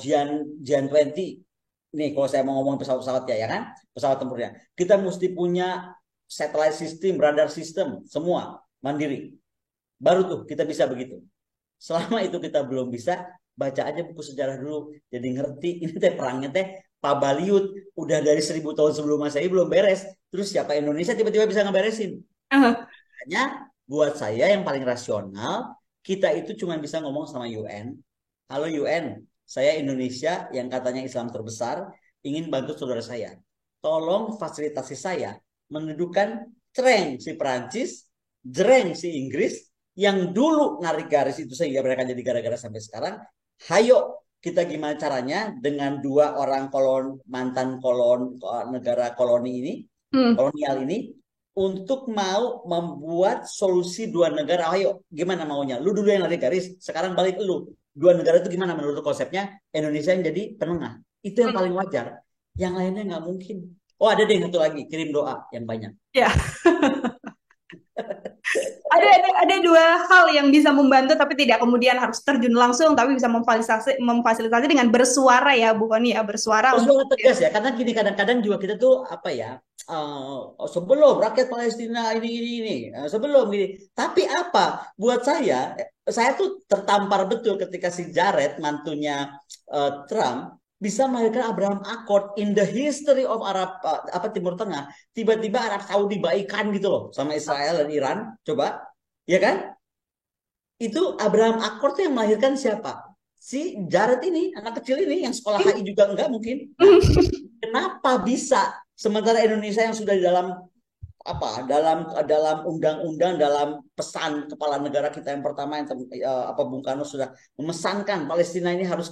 Speaker 1: Jian 20. Nih kalau saya mau ngomong pesawat-pesawat ya kan, pesawat tempurnya. Kita mesti punya satellite system, radar system, semua mandiri. Baru tuh kita bisa begitu. Selama itu kita belum bisa, baca aja buku sejarah dulu. Jadi ngerti ini teh perangnya teh Pabaliut udah dari 1000 tahun sebelum Masehi belum beres. Terus siapa Indonesia tiba-tiba bisa ngeberesin?
Speaker 2: Uh,
Speaker 1: Makanya buat saya yang paling rasional, kita itu cuma bisa ngomong sama UN. Halo UN, saya Indonesia yang katanya Islam terbesar, ingin bantu saudara saya. Tolong fasilitasi saya mendudukan cereng si Perancis, jreng si Inggris, yang dulu narik garis itu sehingga mereka jadi gara-gara sampai sekarang. Hayo kita gimana caranya dengan dua orang mantan negara koloni ini,
Speaker 2: hmm.
Speaker 1: kolonial ini, untuk mau membuat solusi dua negara. Ayo, gimana maunya? Lu dulu yang lari garis, sekarang balik lu. Dua negara itu gimana menurut konsepnya? Indonesia yang jadi penengah. Itu yang paling wajar. Yang lainnya nggak mungkin. Oh ada deh satu lagi, kirim doa yang banyak.
Speaker 2: Ya, ada dua hal yang bisa membantu tapi tidak kemudian harus terjun langsung, tapi bisa memfasilitasi dengan bersuara ya, Bu Koni ya, bersuara untuk
Speaker 1: Bersuara tegas ya, karena gini kadang-kadang juga kita tuh apa ya, sebelum rakyat Palestina ini, sebelum gini. Tapi apa? Buat saya tuh tertampar betul ketika si Jared mantunya Trump bisa melahirkan Abraham Accord in the history of Timur Tengah. Tiba-tiba Arab Saudi baikan gitu loh sama Israel dan Iran. Coba, ya kan? Itu Abraham Accord tuh yang melahirkan siapa? Si Jared ini, anak kecil ini yang sekolah HI juga enggak mungkin. Nah, kenapa bisa sementara Indonesia yang sudah di dalam dalam undang-undang, dalam pesan kepala negara kita yang pertama yang Bung Karno sudah memesankan Palestina ini harus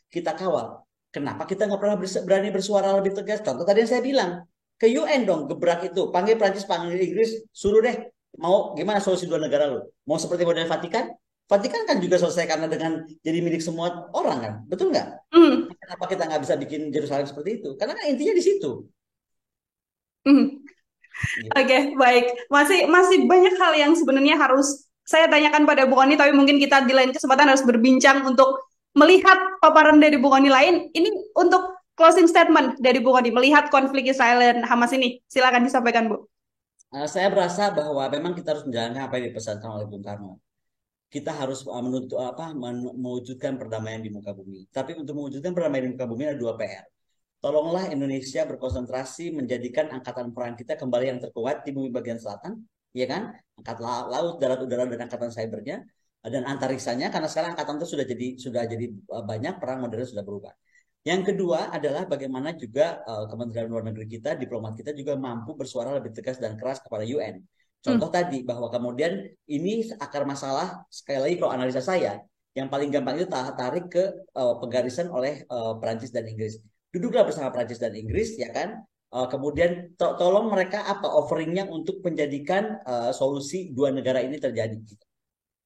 Speaker 1: kita kawal. Kenapa kita nggak pernah berani bersuara lebih tegas? Contoh tadi yang saya bilang, ke UN dong, gebrak itu, panggil Prancis, panggil Inggris, suruh deh, mau gimana solusi dua negara lu? Mau seperti model Vatikan? Vatikan kan juga selesai karena dengan jadi milik semua orang kan, betul nggak?
Speaker 2: Hmm.
Speaker 1: Kenapa kita nggak bisa bikin Yerusalem seperti itu? Karena kan intinya di situ.
Speaker 2: Hmm.
Speaker 1: Gitu.
Speaker 2: Oke, baik. Masih masih banyak hal yang sebenarnya harus saya tanyakan pada Bu Koni, tapi mungkin kita di lain kesempatan harus berbincang untuk melihat paparan dari Bung Oni lain, ini untuk closing statement dari Bung Oni melihat konflik Israel dan Hamas ini, silakan disampaikan Bu.
Speaker 1: Saya berasa bahwa memang kita harus menjalankan apa yang dipesankan oleh Bung Karno. Kita harus mewujudkan perdamaian di muka bumi. Tapi untuk mewujudkan perdamaian di muka bumi ada dua PR. Tolonglah Indonesia berkonsentrasi menjadikan angkatan perang kita kembali yang terkuat di bumi bagian selatan, ya kan? Angkatan laut, darat, udara, dan angkatan cybernya dan antariksanya, karena sekarang angkatan itu sudah jadi banyak, perang modern sudah berubah. Yang kedua adalah bagaimana juga Kementerian Luar Negeri kita, diplomat kita juga mampu bersuara lebih tegas dan keras kepada UN. Contoh tadi bahwa kemudian ini akar masalah, sekali lagi kalau analisa saya, yang paling gampang itu tarik ke penggarisan oleh Perancis dan Inggris. Duduklah bersama Perancis dan Inggris, ya kan? Kemudian tolong mereka apa offeringnya untuk menjadikan solusi dua negara ini terjadi.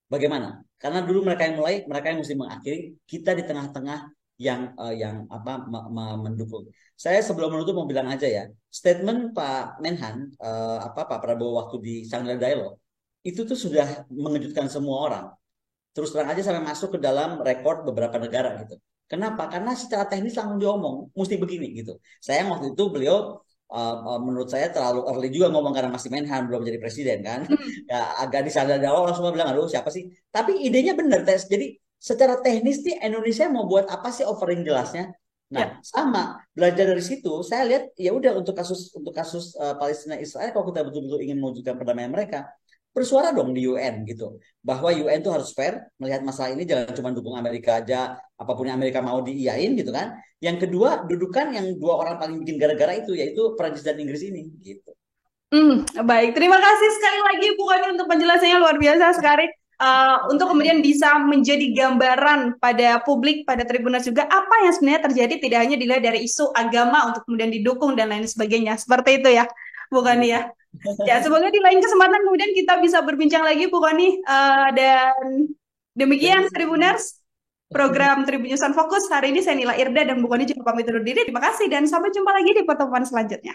Speaker 1: Bagaimana? Karena dulu mereka yang mesti mengakhiri, kita di tengah-tengah yang apa mendukung. Saya sebelum menutup mau bilang aja ya, statement Pak Menhan Pak Prabowo waktu di Shangri-La Dialogue itu tuh sudah mengejutkan semua orang. Terus terang aja sampai masuk ke dalam rekor beberapa negara gitu. Kenapa? Karena secara teknis langsung diomong, mesti begini gitu. Saya waktu itu beliau menurut saya terlalu early juga ngomong karena masih Menhan belum jadi presiden kan. Ya agak disadar awal langsung bilang aduh siapa sih? Tapi idenya benar tes. Jadi secara teknis nih Indonesia mau buat apa sih offering jelasnya? Nah,
Speaker 2: Ya.
Speaker 1: sama belajar dari situ, saya lihat ya udah untuk kasus Palestina Israel kalau kita betul-betul ingin mewujudkan perdamaian mereka, bersuara dong di UN gitu. Bahwa UN tuh harus fair melihat masalah ini, jangan cuma dukung Amerika aja, apapun yang Amerika mau diiyain gitu kan. Yang kedua, dudukan yang dua orang paling bikin gara-gara itu yaitu Prancis dan Inggris ini gitu.
Speaker 2: Baik, terima kasih sekali lagi Bu Kony untuk penjelasannya luar biasa sekali. Untuk kemudian bisa menjadi gambaran pada publik, pada Tribuners juga apa yang sebenarnya terjadi tidak hanya dilihat dari isu agama untuk kemudian didukung dan lain sebagainya. Seperti itu ya, Bu Kony ya. Ya, semoga di lain kesempatan kemudian kita bisa berbincang lagi Bu Kony. Dan
Speaker 1: Thank
Speaker 2: demikian
Speaker 1: you.
Speaker 2: Tribuners, program Tribunusan Fokus. Hari ini saya Nila Irda dan Bu Kony juga pamit undur diri. Terima kasih dan sampai jumpa lagi di pertemuan selanjutnya.